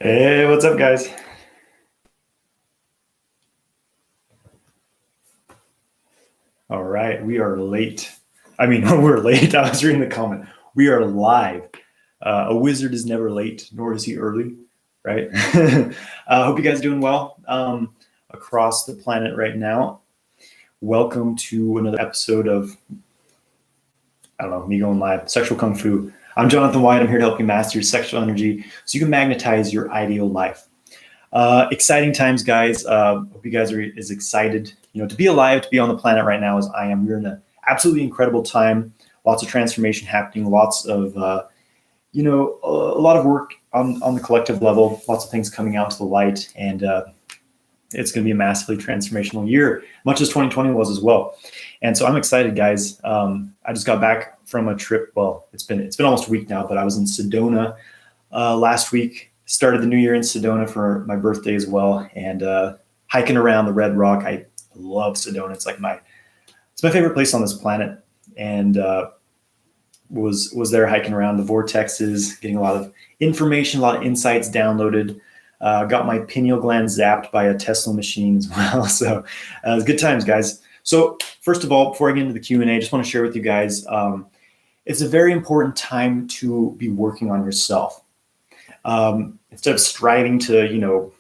Hey, what's up, guys? All right, we are late. I mean, we're late. I was reading the comment. We are live. A wizard is never late, nor is he early, right? Hope you guys are doing well across the planet right now. Welcome to another episode of, I don't know, me going live, Sexual Kung Fu. I'm Jonathan White. I'm here to help you master your sexual energy so you can magnetize your ideal life. Exciting times, guys. Hope you guys are as excited, to be alive, to be on the planet right now as I am. We're in an absolutely incredible time. Lots of transformation happening. Lots of, a lot of work on the collective level. Lots of things coming out to the light, and it's going to be a massively transformational year, much as 2020 was as well. And so I'm excited, guys. I just got back from a trip. Well, it's been almost a week now, but I was in Sedona last week. Started the new year in Sedona for my birthday as well, and hiking around the Red Rock. I love Sedona. It's like my favorite place on this planet, and was there hiking around the vortexes, getting a lot of information, a lot of insights downloaded. Got my pineal gland zapped by a Tesla machine as well. So it was good times, guys. So first of all, before I get into the Q&A, I just want to share with you guys, it's a very important time to be working on yourself. Instead of striving to,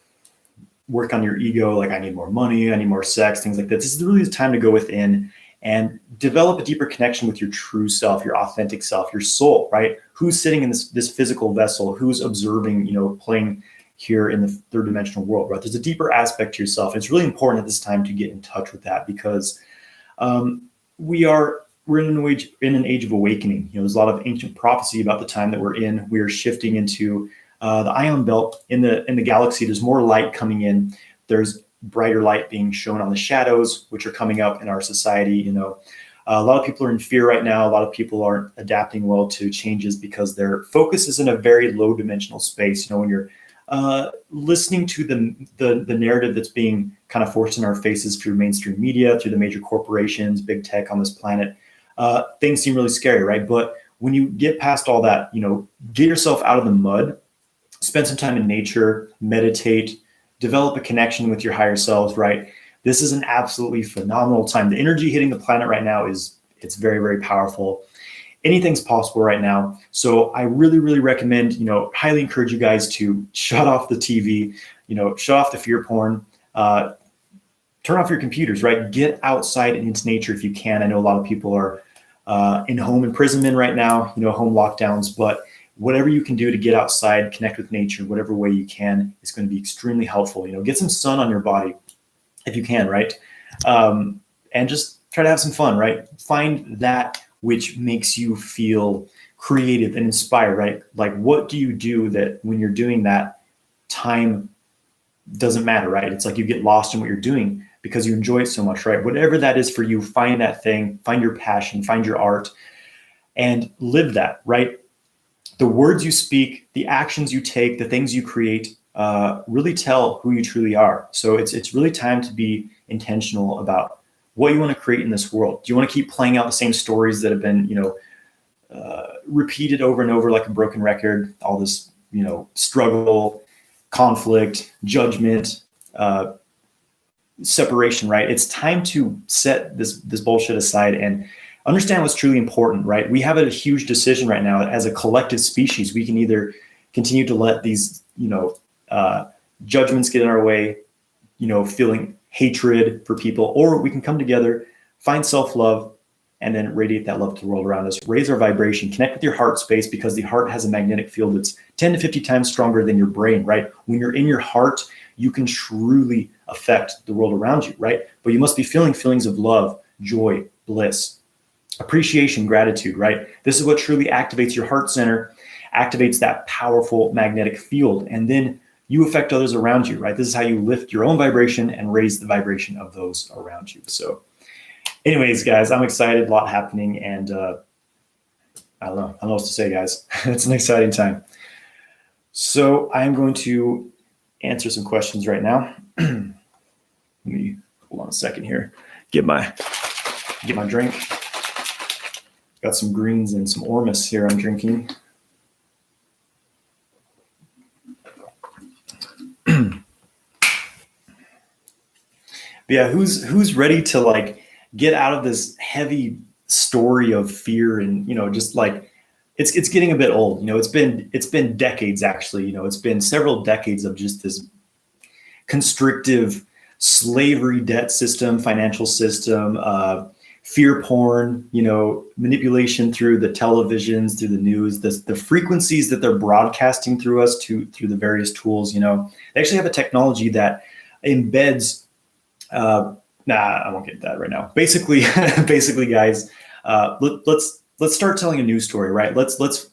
work on your ego, like I need more money, I need more sex, things like that. This is really the time to go within and develop a deeper connection with your true self, your authentic self, your soul, right? Who's sitting in this physical vessel, who's observing, playing here in the third dimensional world, right? There's a deeper aspect to yourself. It's really important at this time to get in touch with that because we're in an age of awakening. There's a lot of ancient prophecy about the time that we're in. We are shifting into the ion belt in the galaxy. There's more light coming in. There's brighter light being shown on the shadows, which are coming up in our society. A lot of people are in fear right now. A lot of people aren't adapting well to changes because their focus is in a very low dimensional space. When you're listening to the narrative that's being kind of forced in our faces through mainstream media, through the major corporations, big tech on this planet, things seem really scary, right? But when you get past all that, get yourself out of the mud, spend some time in nature, meditate, develop a connection with your higher selves, right? This is an absolutely phenomenal time. The energy hitting the planet right now it's very, very powerful. Anything's possible right now. So I really, really recommend, highly encourage you guys to shut off the TV, shut off the fear porn, turn off your computers, right? Get outside and into nature if you can. I know a lot of people are in home imprisonment right now, home lockdowns, but whatever you can do to get outside, connect with nature, whatever way you can, is going to be extremely helpful. Get some sun on your body if you can, right? And just try to have some fun, right? Find that which makes you feel creative and inspired, right? Like, what do you do that when you're doing that, time doesn't matter, right? It's like you get lost in what you're doing because you enjoy it so much, right? Whatever that is for you, find that thing, find your passion, find your art, and live that, right? The words you speak, the actions you take, the things you create really tell who you truly are. So it's really time to be intentional about what you want to create in this world. Do you want to keep playing out the same stories that have been, repeated over and over like a broken record? All this, struggle, conflict, judgment, separation, right? It's time to set this bullshit aside and understand what's truly important, right? We have a huge decision right now as a collective species. We can either continue to let these, judgments get in our way, feeling hatred for people, or we can come together, find self-love, and then radiate that love to the world around us, raise our vibration, connect with your heart space, because the heart has a magnetic field that's 10 to 50 times stronger than your brain, right? When you're in your heart, you can truly affect the world around you, right? But you must be feeling feelings of love, joy, bliss, appreciation, gratitude, right? This is what truly activates your heart center, activates that powerful magnetic field, and then you affect others around you, right? This is how you lift your own vibration and raise the vibration of those around you. So anyways, guys, I'm excited, a lot happening, and I don't know what to say, guys. It's an exciting time. So I'm going to answer some questions right now. Let me hold on a second here. Get my drink. Got some greens and some Ormus here I'm drinking. But yeah, who's ready to like get out of this heavy story of fear and just like it's getting a bit old. It's been decades actually. It's been several decades of just this constrictive slavery debt system, financial system, fear porn, manipulation through the televisions, through the news, the frequencies that they're broadcasting through us through the various tools. They actually have a technology that embeds. I won't get into that right now. Basically, guys, let's start telling a news story, right? Let's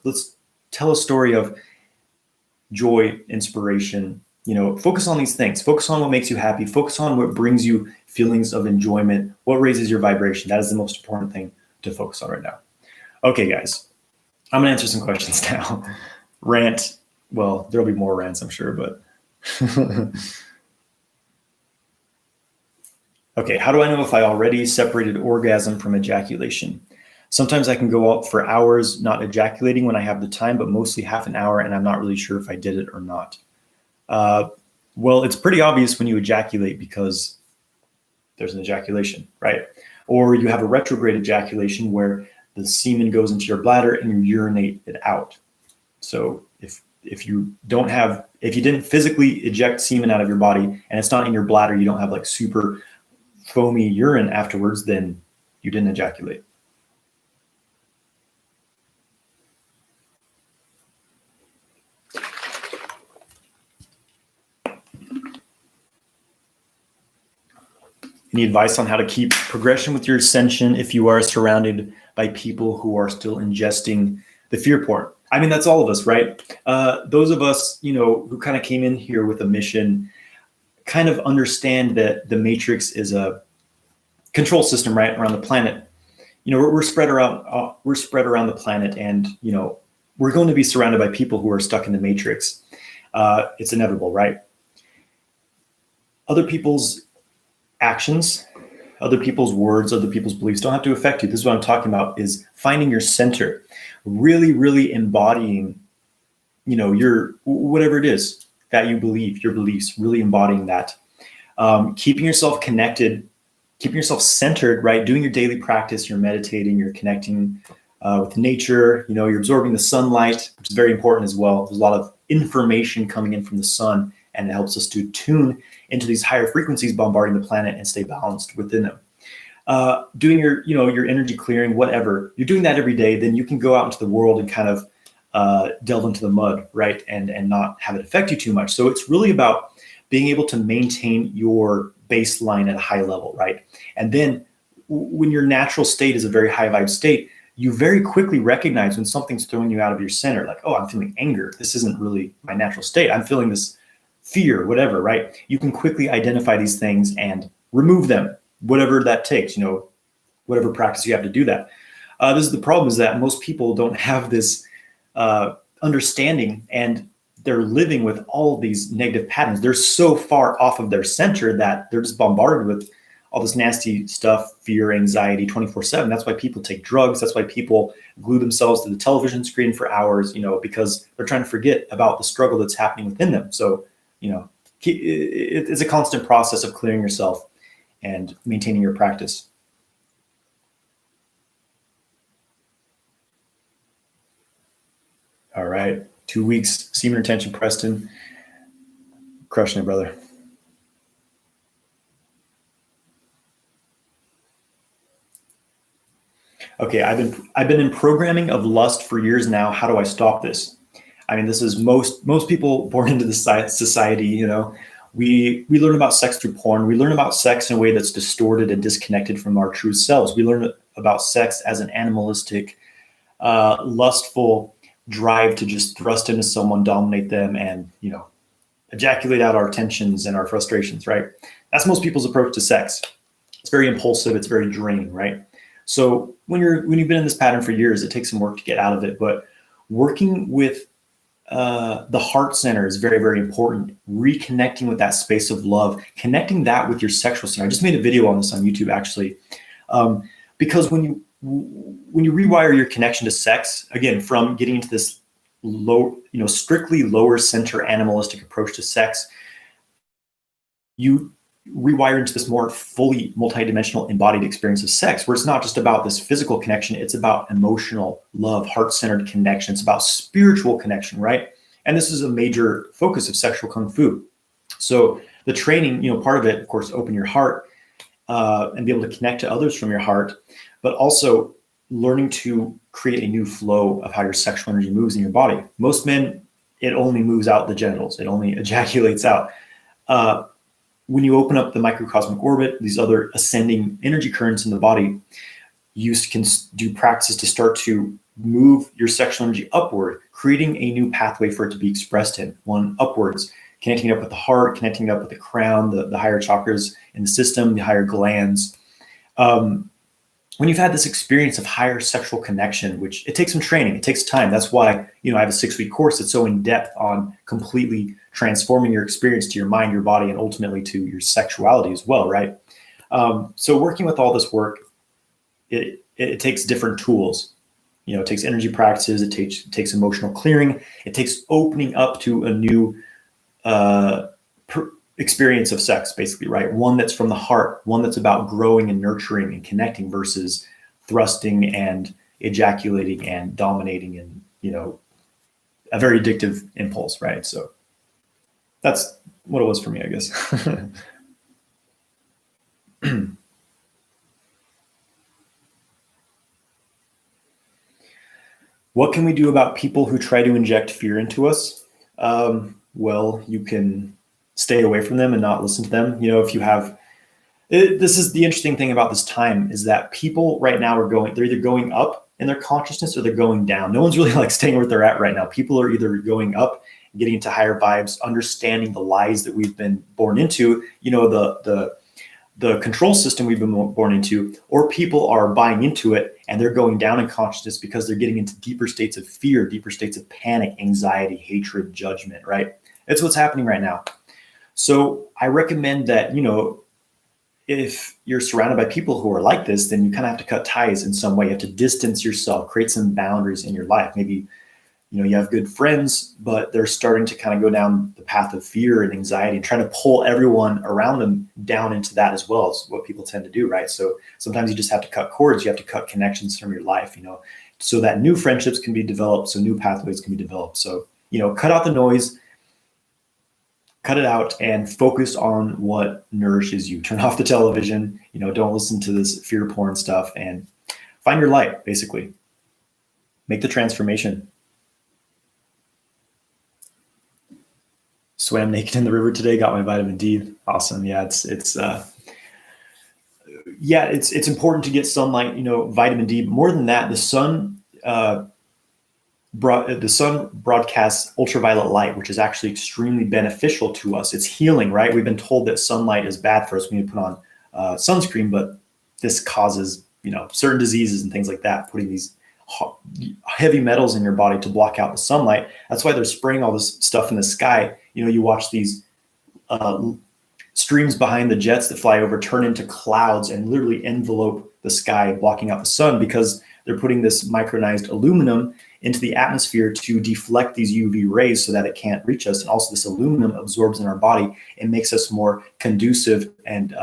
tell a story of joy, inspiration. Focus on these things. Focus on what makes you happy. Focus on what brings you feelings of enjoyment, what raises your vibration. That is the most important thing to focus on right now. Okay, guys, I'm gonna answer some questions now. Rant. Well, there'll be more rants, I'm sure, but okay, how do I know if I already separated orgasm from ejaculation? Sometimes I can go out for hours not ejaculating when I have the time, but mostly half an hour, and I'm not really sure if I did it or not. Well, it's pretty obvious when you ejaculate because there's an ejaculation, right? Or you have a retrograde ejaculation where the semen goes into your bladder and you urinate it out. So if you didn't physically eject semen out of your body and it's not in your bladder, you don't have like super foamy urine afterwards, then you didn't ejaculate. Any advice on how to keep progression with your ascension if you are surrounded by people who are still ingesting the fear porn? I mean, that's all of us, right? Those of us, who kind of came in here with a mission, kind of understand that the matrix is a control system, right, around the planet. We're spread around the planet, and we're going to be surrounded by people who are stuck in the matrix. It's inevitable, right? Other people's actions, other people's words, other people's beliefs don't have to affect you. This is what I'm talking about, is finding your center, really, really embodying, your whatever it is that you believe, your beliefs, really embodying that. Keeping yourself connected, keeping yourself centered, right? Doing your daily practice, you're meditating, you're connecting with nature, you're absorbing the sunlight, which is very important as well. There's a lot of information coming in from the sun, and it helps us to tune into these higher frequencies bombarding the planet and stay balanced within them. Doing your energy clearing, whatever, you're doing that every day, then you can go out into the world and kind of delve into the mud, right? And not have it affect you too much. So it's really about being able to maintain your baseline at a high level, right? And then when your natural state is a very high vibe state, you very quickly recognize when something's throwing you out of your center, like, oh, I'm feeling anger. This isn't really my natural state. I'm feeling this fear, whatever, right? You can quickly identify these things and remove them, whatever that takes, whatever practice you have to do that. This is the problem, is that most people don't have this understanding, and they're living with all of these negative patterns. They're so far off of their center that they're just bombarded with all this nasty stuff, fear, anxiety, 24/7. That's why people take drugs. That's why people glue themselves to the television screen for hours, because they're trying to forget about the struggle that's happening within them. So, it's a constant process of clearing yourself and maintaining your practice. All right. 2 weeks, semen retention, Preston. Crushing it, brother. Okay, I've been in programming of lust for years now. How do I stop this? I mean, this is most people born into this society. We learn about sex through porn. We learn about sex in a way that's distorted and disconnected from our true selves. We learn about sex as an animalistic, lustful drive to just thrust into someone, dominate them, and ejaculate out our tensions and our frustrations. Right? That's most people's approach to sex. It's very impulsive. It's very draining. Right? So when you've been in this pattern for years, it takes some work to get out of it. But working with the heart center is very, very important. Reconnecting with that space of love, connecting that with your sexual center. I just made a video on this on YouTube, actually, because when you rewire your connection to sex, again, from getting into this low, strictly lower center animalistic approach to sex, you rewire into this more fully multidimensional embodied experience of sex, where it's not just about this physical connection, it's about emotional love, heart-centered connection. It's about spiritual connection, right? And this is a major focus of sexual kung fu. So the training, part of it, of course, open your heart and be able to connect to others from your heart, but also learning to create a new flow of how your sexual energy moves in your body. Most men, it only moves out the genitals. It only ejaculates out. When you open up the microcosmic orbit, these other ascending energy currents in the body, you can do practices to start to move your sexual energy upward, creating a new pathway for it to be expressed in, one upwards, connecting up with the heart, connecting up with the crown, the higher chakras in the system, the higher glands. When you've had this experience of higher sexual connection, which it takes some training, it takes time. That's why, I have a 6-week course that's so in depth on completely transforming your experience to your mind, your body, and ultimately to your sexuality as well, right? So working with all this work, it takes different tools. It takes energy practices, it takes emotional clearing, it takes opening up to a new experience of sex, basically, right? One that's from the heart, one that's about growing and nurturing and connecting versus thrusting and ejaculating and dominating and, a very addictive impulse, right? So that's what it was for me, I guess. What can we do about people who try to inject fear into us? Well, you can stay away from them and not listen to them. If you have, this is the interesting thing about this time, is that people right now they're either going up in their consciousness or they're going down. No one's really staying where they're at right now. People are either going up, getting into higher vibes, understanding the lies that we've been born into, the control system we've been born into, or people are buying into it and they're going down in consciousness because they're getting into deeper states of fear, deeper states of panic, anxiety, hatred, judgment, right? That's what's happening right now. So I recommend that, if you're surrounded by people who are like this, then you kind of have to cut ties in some way. You have to distance yourself, create some boundaries in your life. Maybe, you have good friends, but they're starting to kind of go down the path of fear and anxiety and trying to pull everyone around them down into that as well, is what people tend to do, right? So sometimes you just have to cut cords. You have to cut connections from your life, so that new friendships can be developed, so new pathways can be developed. So, cut out the noise, cut it out, and focus on what nourishes you. Turn off the television, don't listen to this fear porn stuff, and find your light, basically. Make the transformation. Swam naked in the river today, got my vitamin D. Awesome. Yeah, it's important to get sunlight, vitamin D. More than that, the sun broadcasts ultraviolet light, which is actually extremely beneficial to us. It's healing, right? We've been told that sunlight is bad for us. We need to put on sunscreen, but this causes, certain diseases and things like that, putting these heavy metals in your body to block out the sunlight. That's why they're spraying all this stuff in the sky. You watch these streams behind the jets that fly over turn into clouds and literally envelope the sky, blocking out the sun, because they're putting this micronized aluminum into the atmosphere to deflect these UV rays so that it can't reach us. And also this aluminum absorbs in our body and makes us more conducive and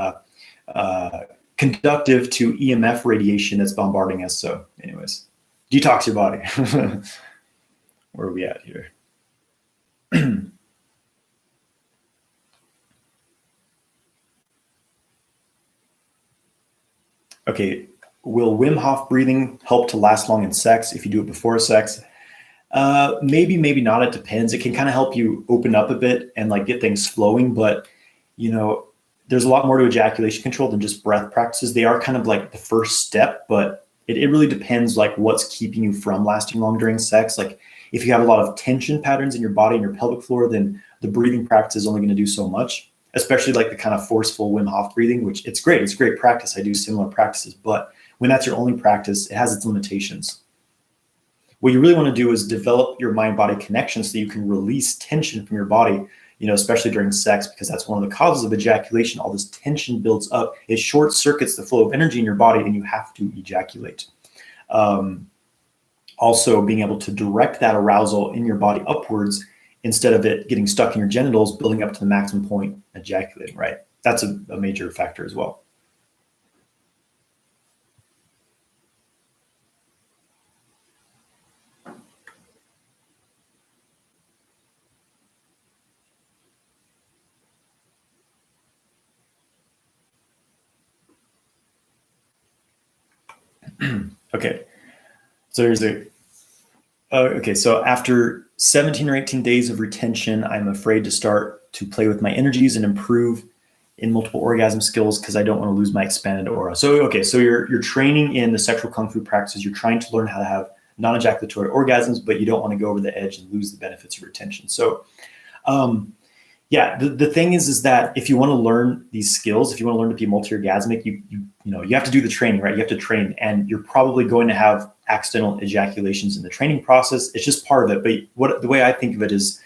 conductive to EMF radiation that's bombarding us. So anyways, detox your body. Where are we at here? Okay, will Wim Hof breathing help to last long in sex if you do it before sex? Maybe, maybe not. It depends. It can kind of help you open up a bit and get things flowing. But, there's a lot more to ejaculation control than just breath practices. They are kind of the first step, but it really depends what's keeping you from lasting long during sex. If you have a lot of tension patterns in your body and your pelvic floor, then the breathing practice is only going to do so much. Especially the kind of forceful Wim Hof breathing, which it's great. It's great practice. I do similar practices, but when that's your only practice, it has its limitations. What you really want to do is develop your mind-body connection so that you can release tension from your body, especially during sex, because that's one of the causes of ejaculation. All this tension builds up. It short circuits the flow of energy in your body, and you have to ejaculate. Also, being able to direct that arousal in your body upwards instead of it getting stuck in your genitals, building up to the maximum point, ejaculating, right? that's a major factor as well. Okay, so so after 17 or 18 days of retention, I'm afraid to start to play with my energies and improve in multiple orgasm skills because I don't want to lose my expanded aura. So you're training in the sexual kung fu practices. You're trying to learn how to have non-ejaculatory orgasms, but you don't want to go over the edge and lose the benefits of retention. So the thing is that if you want to learn these skills, if you want to learn to be multi-orgasmic, you have to do the training, right? You have to train, and you're probably going to have accidental ejaculations in the training process. It's just part of it. But the way I think of it is,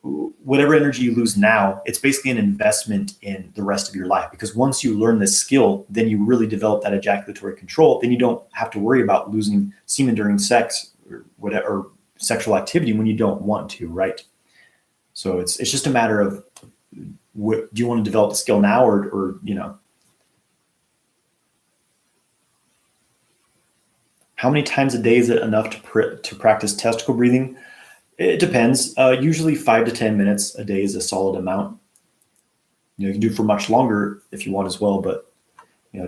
whatever energy you lose now, it's basically an investment in the rest of your life. Because once you learn this skill, then you really develop that ejaculatory control. Then you don't have to worry about losing semen during sex or whatever, or sexual activity when you don't want to, right? So it's just a matter of, do you want to develop the skill now, or how many times a day is it enough to practice testicle breathing? It depends. Usually 5 to 10 minutes a day is a solid amount. You can do it for much longer if you want as well, but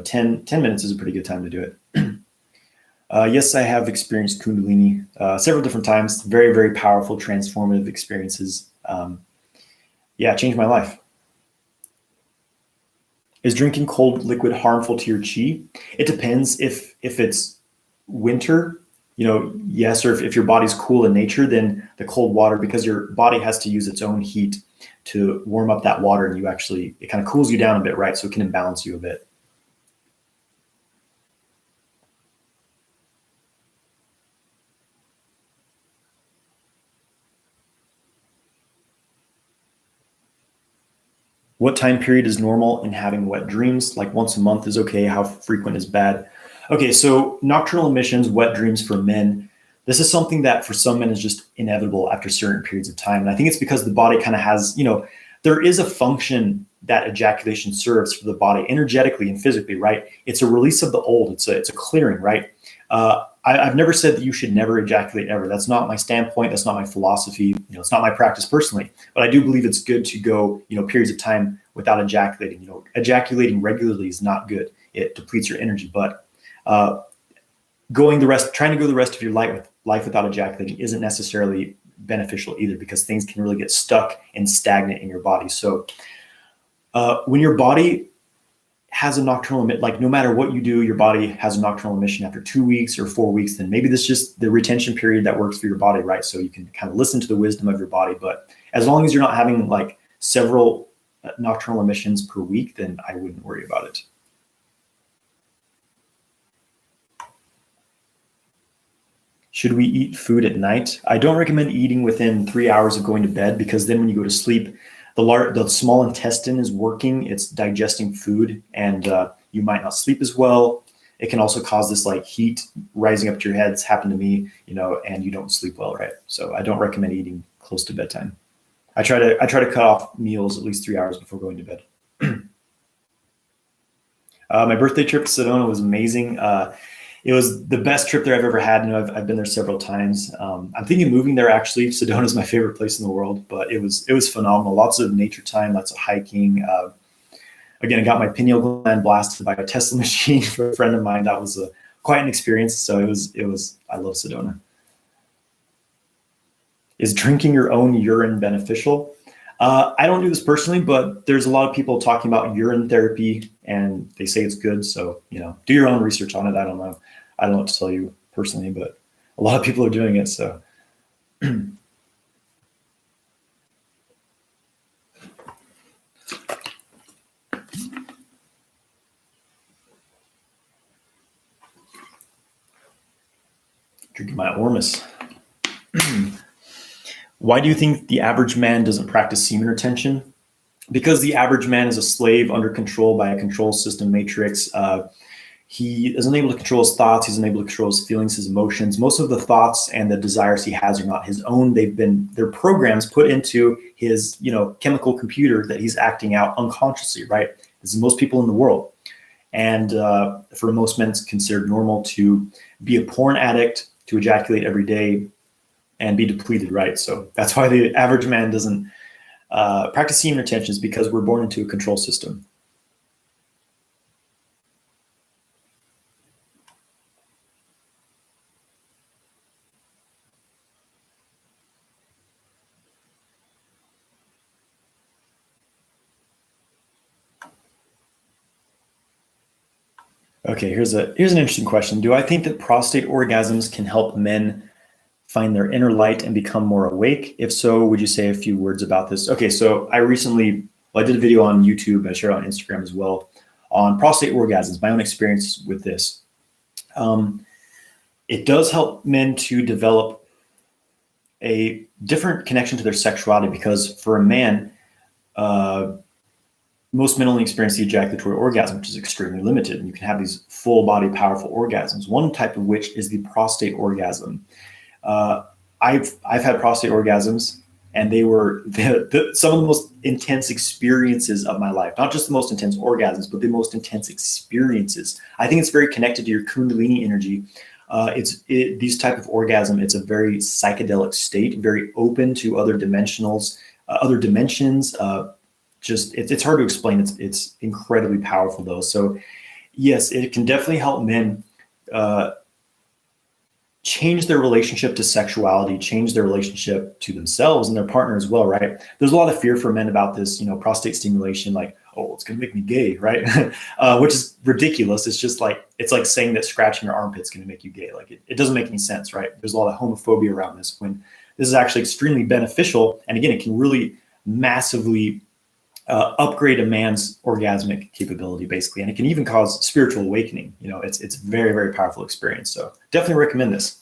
10 minutes is a pretty good time to do it. Yes, I have experienced Kundalini several different times. Very, very powerful, transformative experiences. It changed my life. Is drinking cold liquid harmful to your chi? It depends. If it's winter, yes, or if your body's cool in nature, then the cold water, because your body has to use its own heat to warm up that water, and it kind of cools you down a bit, right? So it can imbalance you a bit. What time period is normal in having wet dreams? Like once a month is okay. How frequent is bad? Okay, so nocturnal emissions, wet dreams for men. This is something that for some men is just inevitable after certain periods of time. And I think it's because the body kind of has, there is a function that ejaculation serves for the body energetically and physically, right? It's a release of the old. It's a clearing, right? I've never said that you should never ejaculate ever. That's not my standpoint. That's not my philosophy. It's not my practice personally, but I do believe it's good to go, periods of time without ejaculating. Ejaculating regularly is not good. It depletes your energy, but trying to go the rest of your life without ejaculating isn't necessarily beneficial either, because things can really get stuck and stagnant in your body. So when your body has a nocturnal emission, like no matter what you do, your body has a nocturnal emission after 2 weeks or 4 weeks, then maybe this is just the retention period that works for your body, right? So you can kind of listen to the wisdom of your body. But as long as you're not having like several nocturnal emissions per week, then I wouldn't worry about it. Should we eat food at night? I don't recommend eating within 3 hours of going to bed, because then when you go to sleep, the small intestine is working, it's digesting food, and you might not sleep as well. It can also cause this like heat rising up to your head. It's happened to me, and you don't sleep well, right? So I don't recommend eating close to bedtime. I try to cut off meals at least 3 hours before going to bed. My birthday trip to Sedona was amazing. It was the best trip there I've ever had. I've been there several times. I'm thinking of moving there actually. Sedona is my favorite place in the world, but it was phenomenal. Lots of nature time, lots of hiking. Again, I got my pineal gland blasted by a Tesla machine for a friend of mine. That was quite an experience. So it was. I love Sedona. Is drinking your own urine beneficial? I don't do this personally, but there's a lot of people talking about urine therapy, and they say it's good. So, do your own research on it. I don't know. I don't know what to tell you personally, but a lot of people are doing it. So. Drinking my Ormus. Why do you think the average man doesn't practice semen retention? Because the average man is a slave under control by a control system matrix. he is unable to control his thoughts. He's unable to control his feelings, his emotions. Most of the thoughts and the desires he has are not his own. They're programs put into his, chemical computer that he's acting out unconsciously, right? This is most people in the world. And for most men, it's considered normal to be a porn addict, to ejaculate every day, and be depleted, right? So that's why the average man doesn't practice semen retention, is because we're born into a control system. Okay, here's an interesting question. Do I think that prostate orgasms can help men find their inner light and become more awake? If so, would you say a few words about this? Okay, so I did a video on YouTube, I shared on Instagram as well, on prostate orgasms, my own experience with this. It does help men to develop a different connection to their sexuality, because for a man, most men only experience the ejaculatory orgasm, which is extremely limited. And you can have these full body, powerful orgasms, one type of which is the prostate orgasm. I've had prostate orgasms, and they were some of the most intense experiences of my life. Not just the most intense orgasms, but the most intense experiences. I think it's very connected to your Kundalini energy. These type of orgasm, it's a very psychedelic state, very open to other dimensions. It's hard to explain. It's incredibly powerful though. So yes, it can definitely help men change their relationship to sexuality, change their relationship to themselves and their partner as well, right? There's a lot of fear for men about this, prostate stimulation, like, oh, it's going to make me gay, right? Which is ridiculous. It's like saying that scratching your armpit is going to make you gay. Like it doesn't make any sense, right? There's a lot of homophobia around this, when this is actually extremely beneficial. And again, it can really massively upgrade a man's orgasmic capability, basically, and it can even cause spiritual awakening. It's a very, very powerful experience. So definitely recommend this.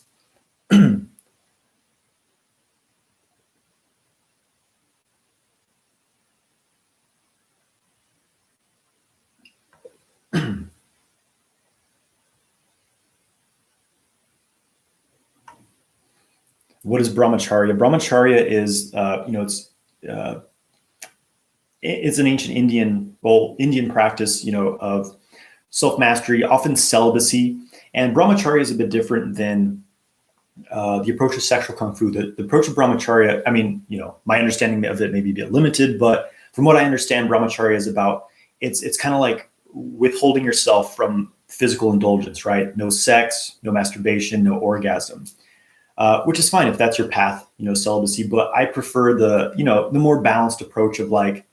What is Brahmacharya? Brahmacharya is, it's an ancient Indian practice, of self-mastery, often celibacy. And Brahmacharya is a bit different than the approach of sexual kung fu. The approach of Brahmacharya, my understanding of it may be a bit limited, but from what I understand, Brahmacharya is about, it's kind of like withholding yourself from physical indulgence, right? No sex, no masturbation, no orgasm. Which is fine if that's your path, celibacy. But I prefer the more balanced approach of like,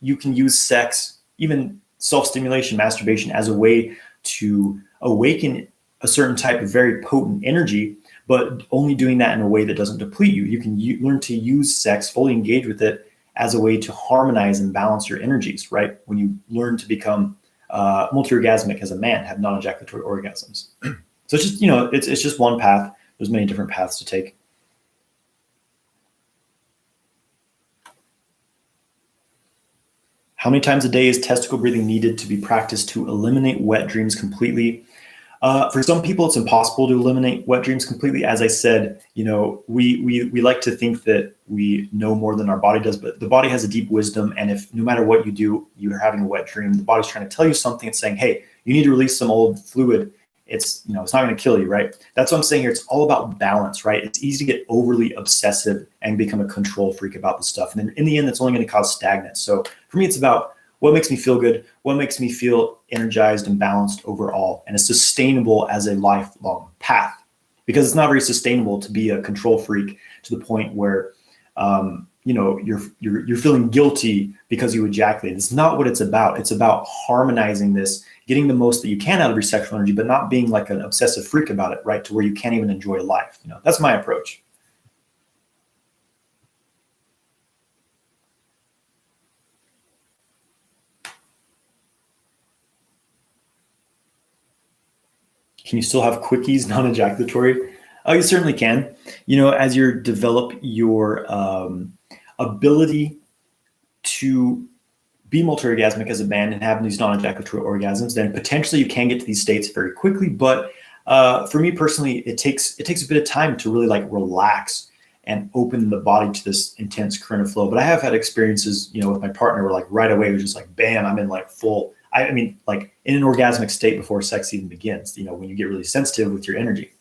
you can use sex, even self-stimulation, masturbation, as a way to awaken a certain type of very potent energy, but only doing that in a way that doesn't deplete you. You can learn to use sex, fully engage with it as a way to harmonize and balance your energies, right? When you learn to become multi-orgasmic as a man, have non-ejaculatory orgasms. So it's just, it's just one path. There's many different paths to take. How many times a day is testicle breathing needed to be practiced to eliminate wet dreams completely? For some people, it's impossible to eliminate wet dreams completely. As I said, we like to think that we know more than our body does, but the body has a deep wisdom. And if no matter what you do, you're having a wet dream, the body's trying to tell you something. It's saying, hey, you need to release some old fluid. It's not going to kill you, right? That's what I'm saying here. It's all about balance, right? It's easy to get overly obsessive and become a control freak about the stuff. And then in the end, it's only going to cause stagnance. So for me, it's about what makes me feel good, what makes me feel energized and balanced overall, and it's sustainable as a lifelong path. Because it's not very sustainable to be a control freak to the point where you're feeling guilty because you ejaculate. It's not what it's about. It's about harmonizing this, getting the most that you can out of your sexual energy, but not being like an obsessive freak about it, right? To where you can't even enjoy life. That's my approach. Can you still have quickies, non-ejaculatory? You certainly can. As you develop your ability to be multi-orgasmic as a man and have these non-ejaculatory orgasms, then potentially you can get to these states very quickly. But for me personally, it takes a bit of time to really like relax and open the body to this intense current of flow. But I have had experiences, with my partner where like right away it was just like, bam, I'm in like full, I mean, like in an orgasmic state before sex even begins, when you get really sensitive with your energy.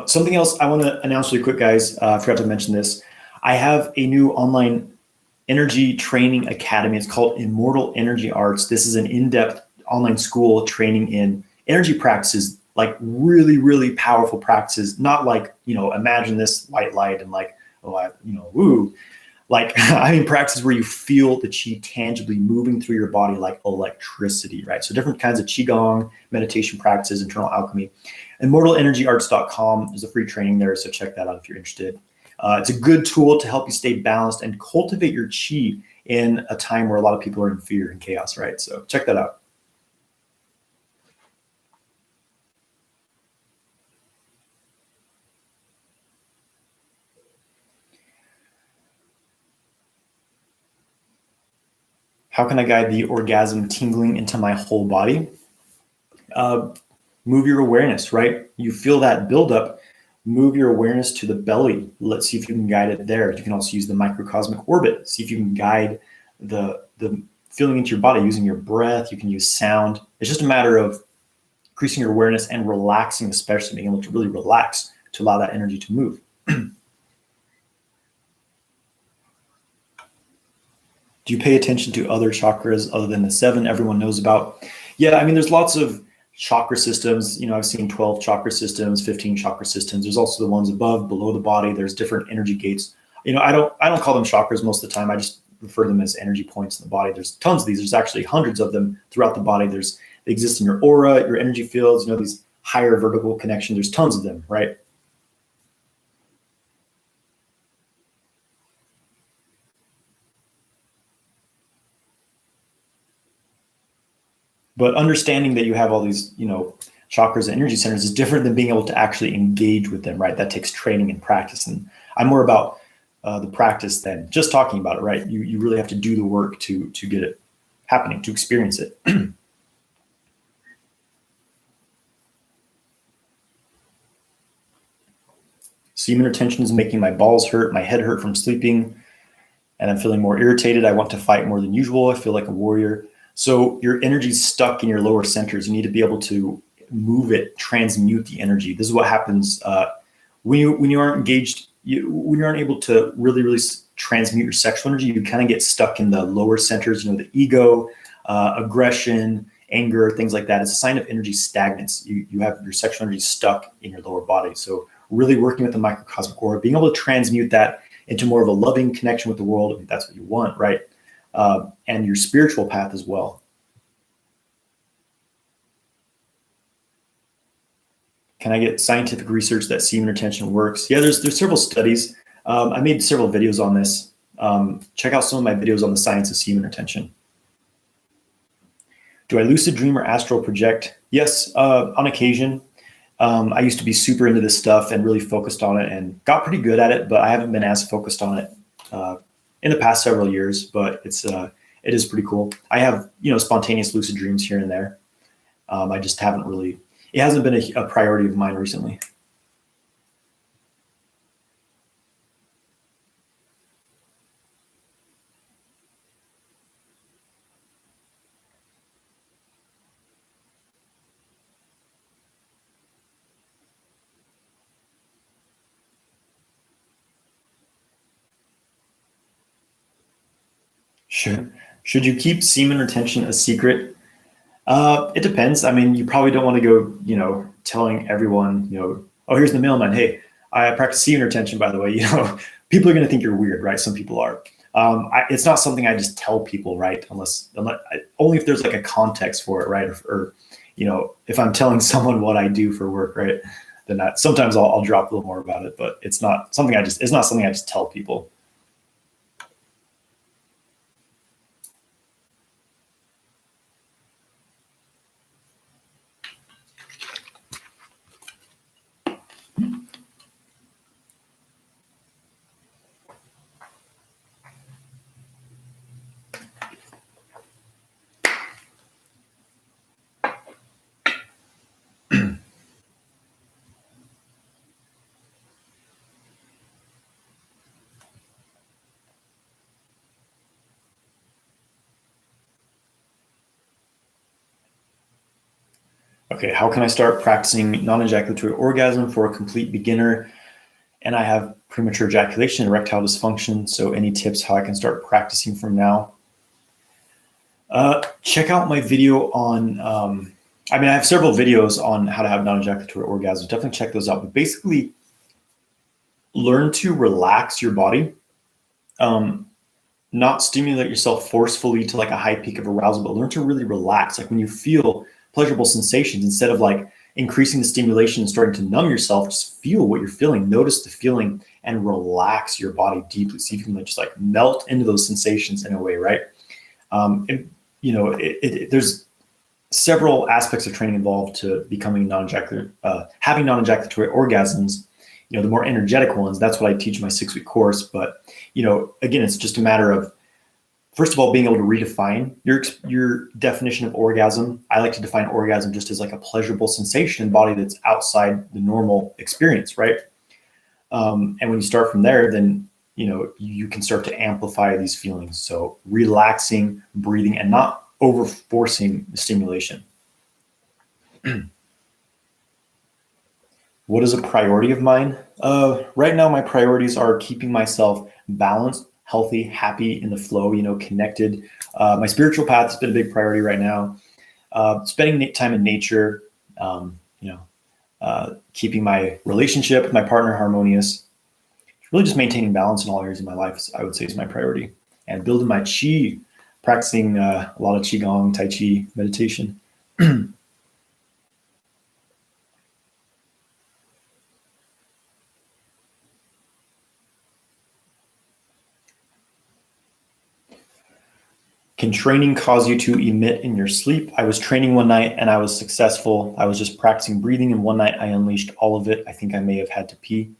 Something else I want to announce really quick, guys. I forgot to mention this. I have a new online energy training academy. It's called Immortal Energy Arts. This is an in-depth online school training in energy practices, like really, really powerful practices. Not like, imagine this white light and like, woo. Like, I mean, practices where you feel the chi tangibly moving through your body like electricity, right? So different kinds of qigong, meditation practices, internal alchemy. ImmortalEnergyArts.com is a free training there, so check that out if you're interested. It's a good tool to help you stay balanced and cultivate your chi in a time where a lot of people are in fear and chaos, right? So check that out. How can I guide the orgasm tingling into my whole body? Move your awareness, right? You feel that buildup. Move your awareness to the belly. Let's see if you can guide it there. You can also use the microcosmic orbit. See if you can guide the feeling into your body using your breath. You can use sound. It's just a matter of increasing your awareness and relaxing, especially being able to really relax to allow that energy to move. Do you pay attention to other chakras other than the 7 everyone knows about? Yeah, I mean, there's lots of chakra systems. I've seen 12 chakra systems, 15 chakra systems. There's also the ones above, below the body. There's different energy gates. I don't call them chakras most of the time. I just refer to them as energy points in the body. There's tons of these. There's actually hundreds of them throughout the body. They exist in your aura, your energy fields, these higher vertical connections. There's tons of them, right? But understanding that you have all these, chakras and energy centers is different than being able to actually engage with them, right? That takes training and practice. And I'm more about the practice than just talking about it, right? You really have to do the work to get it happening, to experience it. Semen retention is making my balls hurt, my head hurt from sleeping, and I'm feeling more irritated. I want to fight more than usual. I feel like a warrior. So your energy's stuck in your lower centers. You need to be able to move it, transmute the energy. This is what happens when you aren't engaged. When you aren't able to really transmute your sexual energy, you kind of get stuck in the lower centers. The ego, aggression, anger, things like that. It's a sign of energy stagnance. You have your sexual energy stuck in your lower body. So really working with the microcosmic aura, being able to transmute that into more of a loving connection with the world. I mean, that's what you want, right? And your spiritual path as well. Can I get scientific research that semen retention works? Yeah, there's several studies. I made several videos on this. Check out some of my videos on the science of semen retention. Do I lucid dream or astral project? Yes, on occasion. I used to be super into this stuff and really focused on it and got pretty good at it, but I haven't been as focused on it in the past several years, but it is pretty cool. I have, spontaneous lucid dreams here and there. I just haven't really, it hasn't been a priority of mine recently. Should you keep semen retention a secret? It depends. I mean, you probably don't want to go, telling everyone, oh, here's the mailman. Hey, I practice semen retention, by the way. People are going to think you're weird, right? Some people are. It's not something I just tell people, right? Unless only if there's like a context for it, right? Or if I'm telling someone what I do for work, right? Then sometimes I'll drop a little more about it, but it's not something I just tell people. Okay, how can I start practicing non-ejaculatory orgasm for a complete beginner? And I have premature ejaculation, erectile dysfunction. So any tips how I can start practicing from now? Check out my video on, I have several videos on how to have non-ejaculatory orgasms. Definitely check those out. But basically, learn to relax your body. Not stimulate yourself forcefully to like a high peak of arousal, but learn to really relax. Like when you feel pleasurable sensations, instead of like increasing the stimulation and starting to numb yourself, just feel what you're feeling, notice the feeling and relax your body deeply. See if you can like just like melt into those sensations in a way, right? There's several aspects of training involved to becoming having non-ejaculatory orgasms. The more energetic ones, that's what I teach in my 6-week course. But, again, it's just a matter of, first of all, being able to redefine your definition of orgasm. I like to define orgasm just as like a pleasurable sensation in the body that's outside the normal experience, right? And when you start from there, then, you can start to amplify these feelings. So relaxing, breathing, and not over forcing the stimulation. What is a priority of mine? Right now, my priorities are keeping myself balanced, healthy, happy, in the flow, connected. My spiritual path has been a big priority right now. Spending time in nature, keeping my relationship with my partner harmonious. Really just maintaining balance in all areas of my life, I would say, is my priority. And building my chi, practicing a lot of qigong, tai chi, meditation. Can training cause you to emit in your sleep? I was training one night and I was successful. I was just practicing breathing, and one night I unleashed all of it. I think I may have had to pee.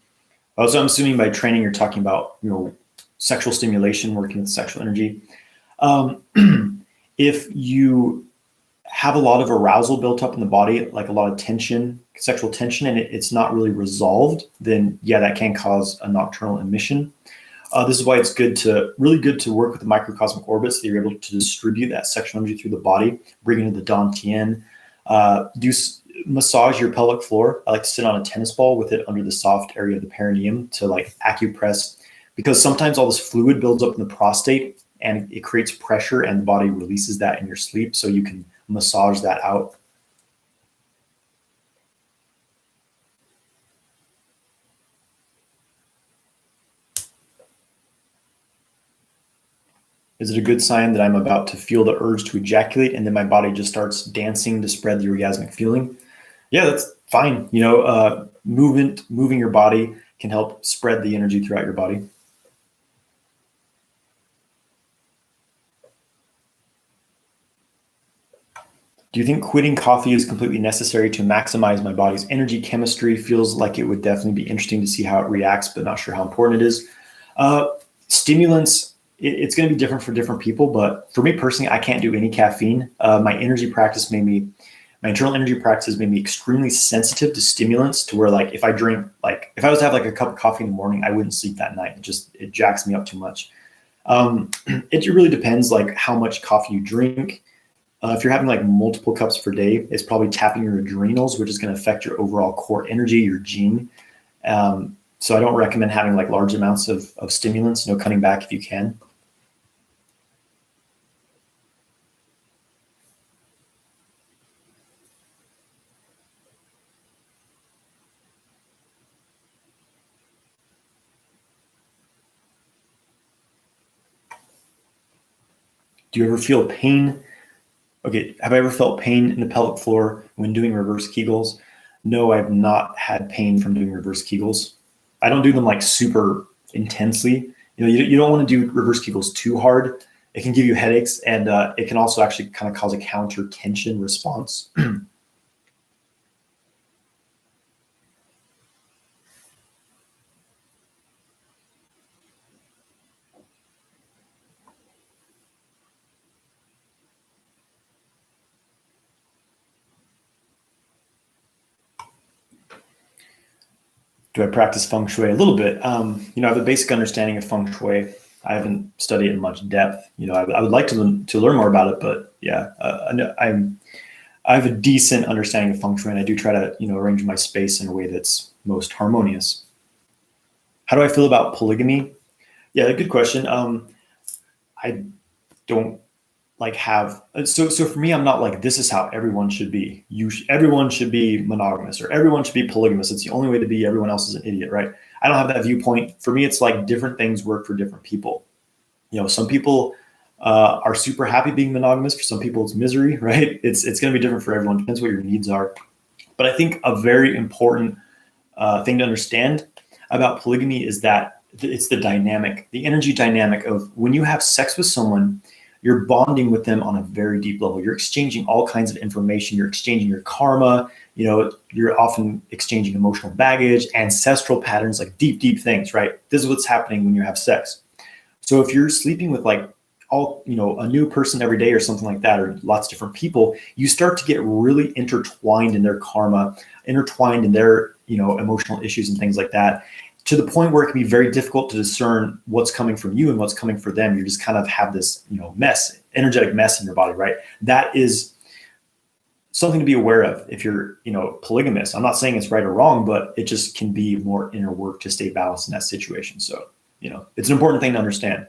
Also, I'm assuming by training you're talking about sexual stimulation, working with sexual energy. If you have a lot of arousal built up in the body, like a lot of tension, sexual tension, and it's not really resolved, then yeah, that can cause a nocturnal emission. This is why it's really good to work with the microcosmic orbits, so you're able to distribute that sexual energy through the body, bring it into the dantian. Massage your pelvic floor. I like to sit on a tennis ball with it under the soft area of the perineum to like acupress, because sometimes all this fluid builds up in the prostate and it creates pressure, and the body releases that in your sleep. So you can massage that out. Is it a good sign that I'm about to feel the urge to ejaculate and then my body just starts dancing to spread the orgasmic feeling? Yeah, that's fine. Moving your body can help spread the energy throughout your body. Do you think quitting coffee is completely necessary to maximize my body's energy chemistry? Feels like it would definitely be interesting to see how it reacts, but not sure how important it is. Stimulants, it's going to be different for different people, but for me personally, I can't do any caffeine. My internal energy practice has made me extremely sensitive to stimulants, to where like if I was to have like a cup of coffee in the morning, I wouldn't sleep that night. It jacks me up too much. It really depends like how much coffee you drink. If you're having like multiple cups per day, it's probably tapping your adrenals, which is going to affect your overall core energy, your gene. So I don't recommend having like large amounts of stimulants, cutting back if you can. Do you ever feel pain? Okay, have I ever felt pain in the pelvic floor when doing reverse Kegels? No, I've not had pain from doing reverse Kegels. I don't do them like super intensely. You don't want to do reverse Kegels too hard. It can give you headaches, and it can also actually kind of cause a counter tension response. Do I practice feng shui? A little bit. I have a basic understanding of feng shui. I haven't studied it in much depth. I would like to learn more about it, but yeah, I have a decent understanding of feng shui, and I do try to, arrange my space in a way that's most harmonious. How do I feel about polygamy? Yeah, good question. I don't like have so for me, I'm not like this is how everyone should be. Everyone should be monogamous or everyone should be polygamous. It's the only way to be. Everyone else is an idiot, right? I don't have that viewpoint. For me, it's like different things work for different people. Some people are super happy being monogamous. For some people, it's misery, right? It's going to be different for everyone. Depends what your needs are. But I think a very important thing to understand about polygamy is that it's the dynamic, the energy dynamic of when you have sex with someone, you're bonding with them on a very deep level. You're exchanging all kinds of information. You're exchanging your karma. You're often exchanging emotional baggage, ancestral patterns, like deep, deep things, right? This is what's happening when you have sex. So if you're sleeping with like a new person every day or something like that, or lots of different people, you start to get really intertwined in their karma, intertwined in their, emotional issues and things like that, to the point where it can be very difficult to discern what's coming from you and what's coming from them. You just kind of have this, energetic mess in your body, right? That is something to be aware of if you're, polygamous. I'm not saying it's right or wrong, but it just can be more inner work to stay balanced in that situation. So, it's an important thing to understand.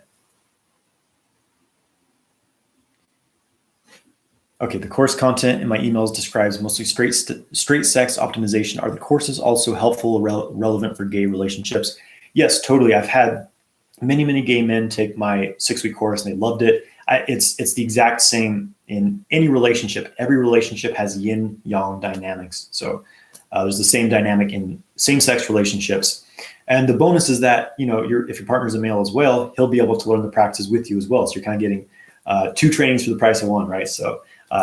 Okay, the course content in my emails describes mostly straight sex optimization. Are the courses also helpful or relevant for gay relationships? Yes, totally. I've had many, many gay men take my 6-week course and they loved it. It's the exact same in any relationship. Every relationship has yin yang dynamics. So there's the same dynamic in same-sex relationships. And the bonus is that, if your partner's a male as well, he'll be able to learn the practices with you as well. So you're kind of getting 2 trainings for the price of 1, right? So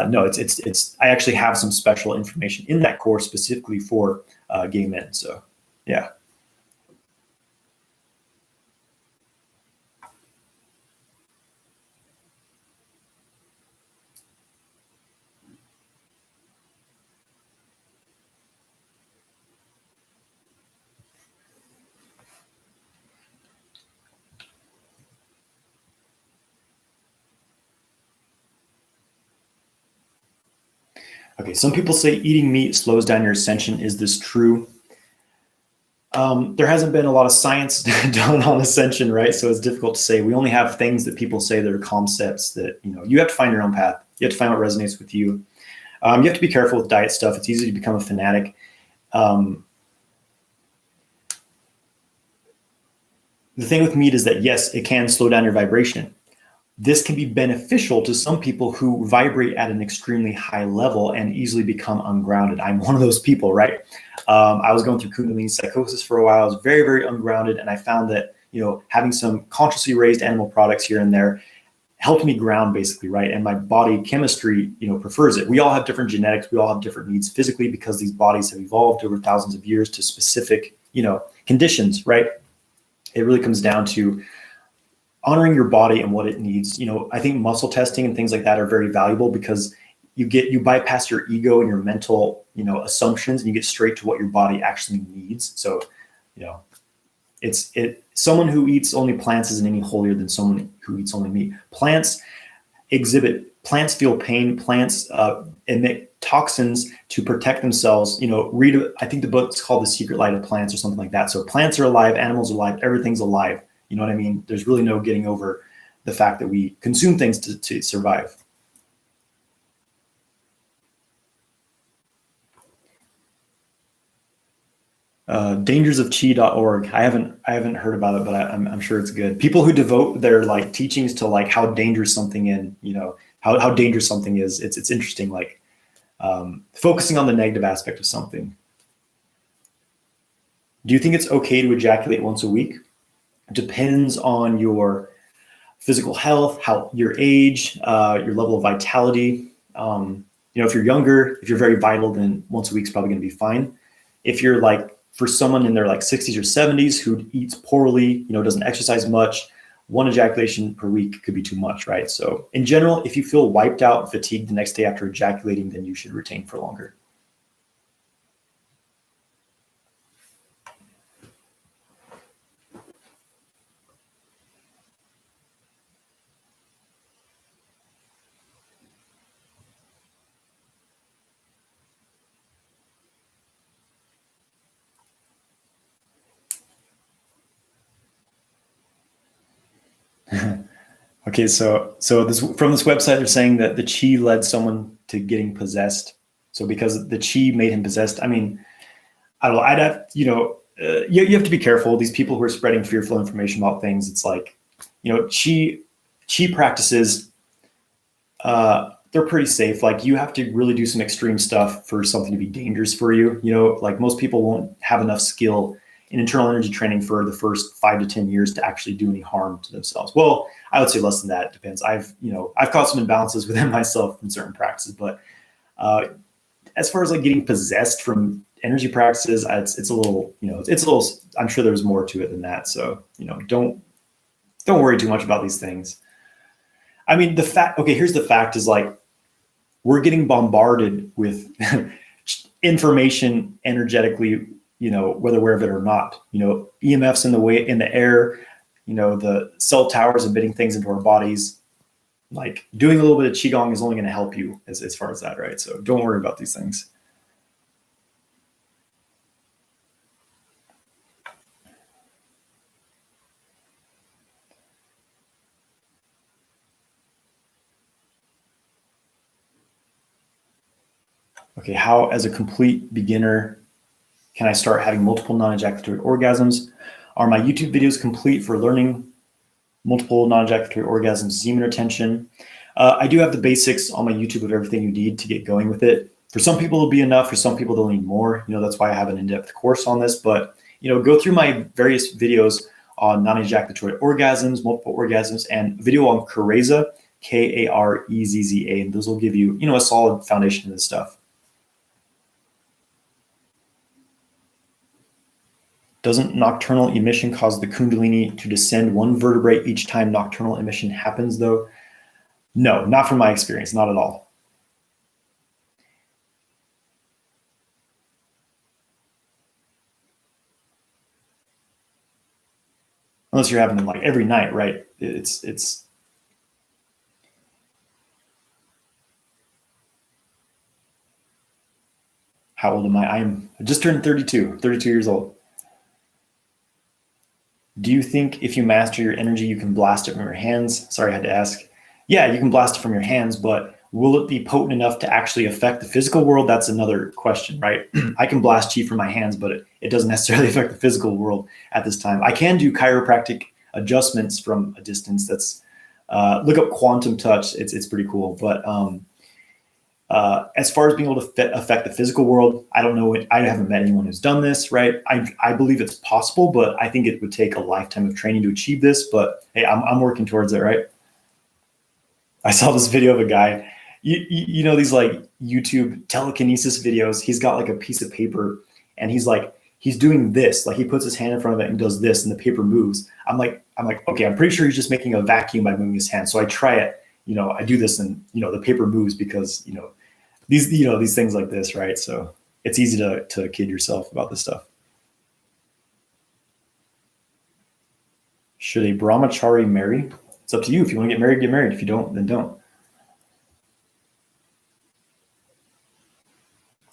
no, it's. I actually have some special information in that course specifically for gay men. So, yeah. Okay, some people say eating meat slows down your ascension. Is this true? There hasn't been a lot of science done on ascension, right? So it's difficult to say. We only have things that people say that are concepts that, you have to find your own path. You have to find what resonates with you. You have to be careful with diet stuff. It's easy to become a fanatic. The thing with meat is that, yes, it can slow down your vibration. This can be beneficial to some people who vibrate at an extremely high level and easily become ungrounded. I'm one of those people, right? I was going through Kundalini psychosis for a while. I was very, very ungrounded. And I found that, having some consciously raised animal products here and there helped me ground basically, right? And my body chemistry, prefers it. We all have different genetics. We all have different needs physically because these bodies have evolved over thousands of years to specific, conditions, right? It really comes down to honoring your body and what it needs. I think muscle testing and things like that are very valuable because you bypass your ego and your mental, assumptions, and you get straight to what your body actually needs. So, someone who eats only plants isn't any holier than someone who eats only meat. Plants feel pain. Plants emit toxins to protect themselves. I think the book's called The Secret Life of Plants or something like that. So plants are alive, animals are alive, everything's alive. You know what I mean? There's really no getting over the fact that we consume things to survive. Dangersofchi.org. I haven't heard about it, but I'm sure it's good. People who devote their like teachings to like how dangerous something how dangerous something is. It's interesting. Like focusing on the negative aspect of something. Do you think it's okay to ejaculate once a week? Depends on your physical health, how your age, your level of vitality. If you're younger, if you're very vital, then once a week is probably going to be fine. If you're like for someone in their like 60s or 70s who eats poorly, doesn't exercise much, 1 ejaculation per week could be too much, right? So in general, if you feel wiped out and fatigued the next day after ejaculating, then you should retain for longer. Okay, so this from this website, they're saying that the chi led someone to getting possessed. So because the chi made him possessed, I mean, I don't know. I'd have, you have to be careful. These people who are spreading fearful information about things, it's like, chi practices, they're pretty safe. Like you have to really do some extreme stuff for something to be dangerous for you. Like most people won't have enough skill in internal energy training for the first 5 to 10 years to actually do any harm to themselves. Well, I would say less than that. It depends. I've caused some imbalances within myself in certain practices, but as far as like getting possessed from energy practices, it's a little, I'm sure there's more to it than that. So, don't worry too much about these things. I mean, here's the fact is like, we're getting bombarded with information energetically, whether aware of it or not, EMFs in the air, the cell towers emitting things into our bodies. Like doing a little bit of qigong is only going to help you as far as that, right? So don't worry about these things. Okay, how as a complete beginner can I start having multiple non-ejaculatory orgasms? Are my YouTube videos complete for learning multiple non-ejaculatory orgasms, semen retention? I do have the basics on my YouTube of everything you need to get going with it. For some people, it'll be enough. For some people, they'll need more. That's why I have an in-depth course on this. But go through my various videos on non-ejaculatory orgasms, multiple orgasms, and video on Karezza, Karezza, and those will give you a solid foundation of this stuff. Doesn't nocturnal emission cause the Kundalini to descend one vertebrae each time nocturnal emission happens, though? No, not from my experience, not at all. Unless you're having them like every night, right? It's how old am I? I just turned 32 years old. Do you think if you master your energy, you can blast it from your hands? Sorry, I had to ask. Yeah, you can blast it from your hands, but will it be potent enough to actually affect the physical world? That's another question, right? I can blast chi from my hands, but it doesn't necessarily affect the physical world at this time. I can do chiropractic adjustments from a distance. That's look up quantum touch. It's pretty cool. But as far as being able to affect the physical world, I don't know. I haven't met anyone who's done this, right? I believe it's possible, but I think it would take a lifetime of training to achieve this. But hey, I'm working towards it, right? I saw this video of a guy, these like YouTube telekinesis videos. He's got like a piece of paper and he's doing this. Like he puts his hand in front of it and does this and the paper moves. I'm like, okay, I'm pretty sure he's just making a vacuum by moving his hand. So I try it, I do this and, the paper moves because, these things like this, right? So it's easy to kid yourself about this stuff. Should a Brahmachari marry? It's up to you. If you want to get married, get married. If you don't, then don't.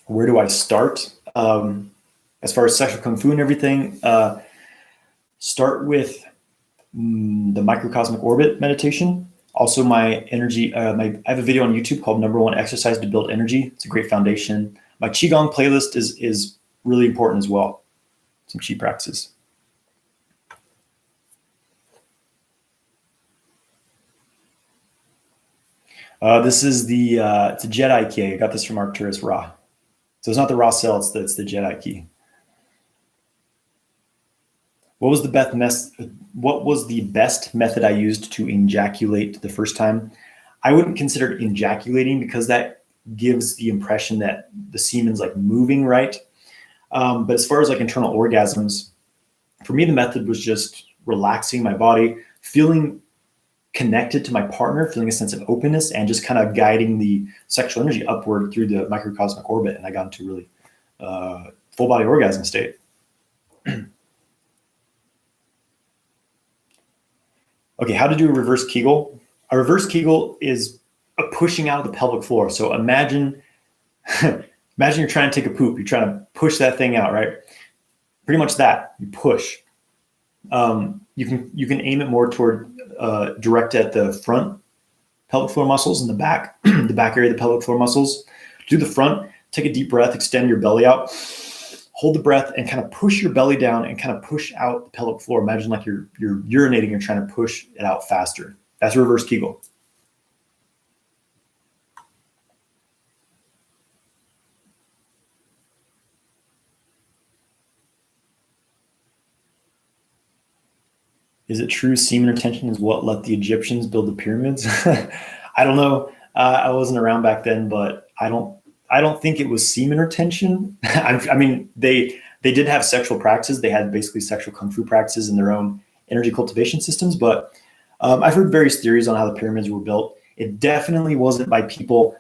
Where do I start? As far as sexual kung fu and everything, start with the microcosmic orbit meditation. Also, my energy, I have a video on YouTube called #1 Exercise to Build Energy. It's a great foundation. My Qigong playlist is really important as well. Some Qi practices. This is it's a Jedi key. I got this from Arcturus Ra. So it's not the Ra cell, it's the Jedi key. What was the best method I used to ejaculate the first time? I wouldn't consider it ejaculating because that gives the impression that the semen's like moving, right? But as far as like internal orgasms, for me, the method was just relaxing my body, feeling connected to my partner, feeling a sense of openness, and just kind of guiding the sexual energy upward through the microcosmic orbit. And I got into a really full body orgasm state. Okay, how to do a reverse Kegel? A reverse Kegel is a pushing out of the pelvic floor. So imagine you're trying to take a poop. You're trying to push that thing out, right? Pretty much that. You push. You can aim it more toward direct at the front pelvic floor muscles and the back, the back area of the pelvic floor muscles. Do the front, take a deep breath, extend your belly out, hold the breath, and kind of push your belly down and kind of push out the pelvic floor. Imagine like you're urinating, you're trying to push it out faster. That's a reverse Kegel. Is it true semen retention is what let the Egyptians build the pyramids? I don't know. I wasn't around back then, but I don't think it was semen retention. I mean, they did have sexual practices. They had basically sexual kung fu practices in their own energy cultivation systems. But I've heard various theories on how the pyramids were built. It definitely wasn't by people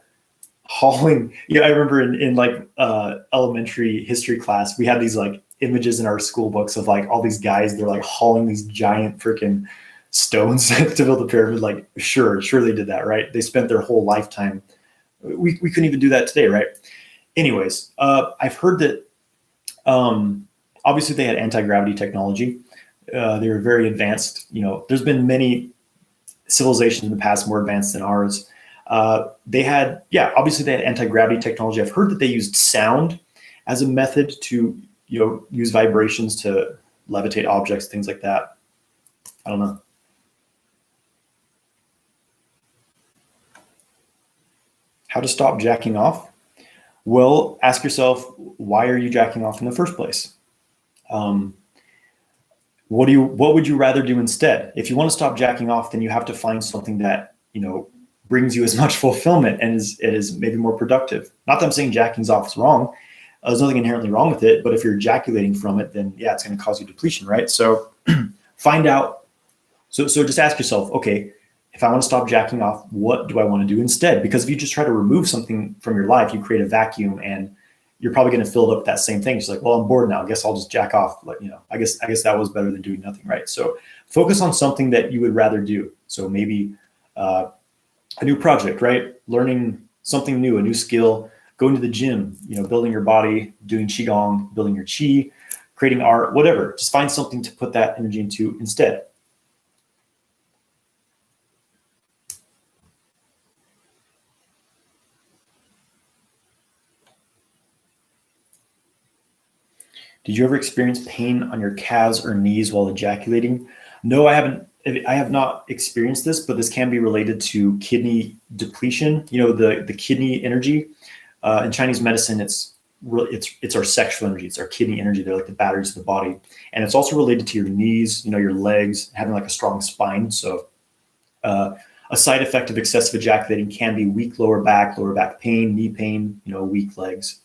hauling. Yeah, I remember in like elementary history class, we had these like images in our school books of like all these guys. They're like hauling these giant freaking stones to build the pyramid. Like, sure they did that, right? They spent their whole lifetime. We couldn't even do that today, right? Anyways, I've heard that obviously they had anti-gravity technology. They were very advanced. You know, there's been many civilizations in the past more advanced than ours. Obviously they had anti-gravity technology. I've heard that they used sound as a method to, you know, use vibrations to levitate objects, things like that. I don't know. How to stop jacking off? Well, ask yourself, why are you jacking off in the first place? What would you rather do instead? If you want to stop jacking off, then you have to find something that, you know, brings you as much fulfillment and is maybe more productive. Not that I'm saying jacking's off is wrong. There's nothing inherently wrong with it, but if you're ejaculating from it, then yeah, it's going to cause you depletion, right? So find out. So just ask yourself, okay, if I want to stop jacking off, what do I want to do instead? Because if you just try to remove something from your life, you create a vacuum, and you're probably going to fill it up with that same thing. It's like, well, I'm bored now. I guess I'll just jack off. Like, you know, I guess that was better than doing nothing, right? So focus on something that you would rather do. So maybe a new project, right? Learning something new, a new skill, going to the gym, you know, building your body, doing qigong, building your qi, creating art, whatever. Just find something to put that energy into instead. Did you ever experience pain on your calves or knees while ejaculating? No, I haven't. I have not experienced this, but this can be related to kidney depletion. You know, the kidney energy. In Chinese medicine, it's our sexual energy. It's our kidney energy. They're like the batteries of the body, and it's also related to your knees. You know, your legs, having like a strong spine. So, a side effect of excessive ejaculating can be weak lower back pain, knee pain. You know, weak legs.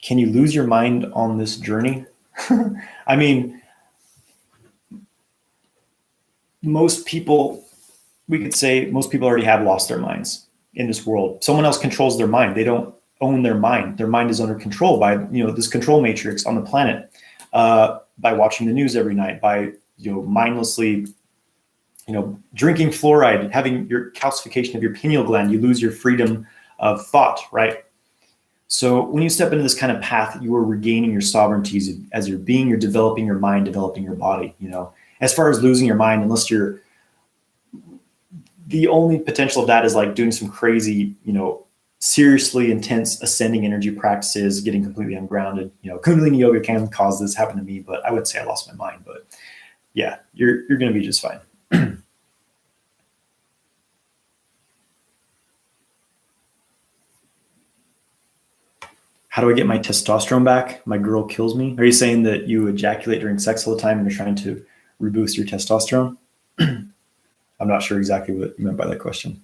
Can you lose your mind on this journey? I mean, most people already have lost their minds in this world. Someone else controls their mind. They don't own their mind. Their mind is under control by, you know, this control matrix on the planet, by watching the news every night, by, you know, mindlessly, you know, drinking fluoride, having your calcification of your pineal gland. You lose your freedom of thought, right? So when you step into this kind of path, you are regaining your sovereignty as your being. You're developing your mind, developing your body. You know, as far as losing your mind, unless you're, the only potential of that is like doing some crazy, you know, seriously intense ascending energy practices, getting completely ungrounded. You know, Kundalini yoga can cause this. Happened to me, but I would say I lost my mind. But yeah, you're going to be just fine. How do I get my testosterone back? My girl kills me. Are you saying that you ejaculate during sex all the time and you're trying to reboost your testosterone? I'm not sure exactly what you meant by that question.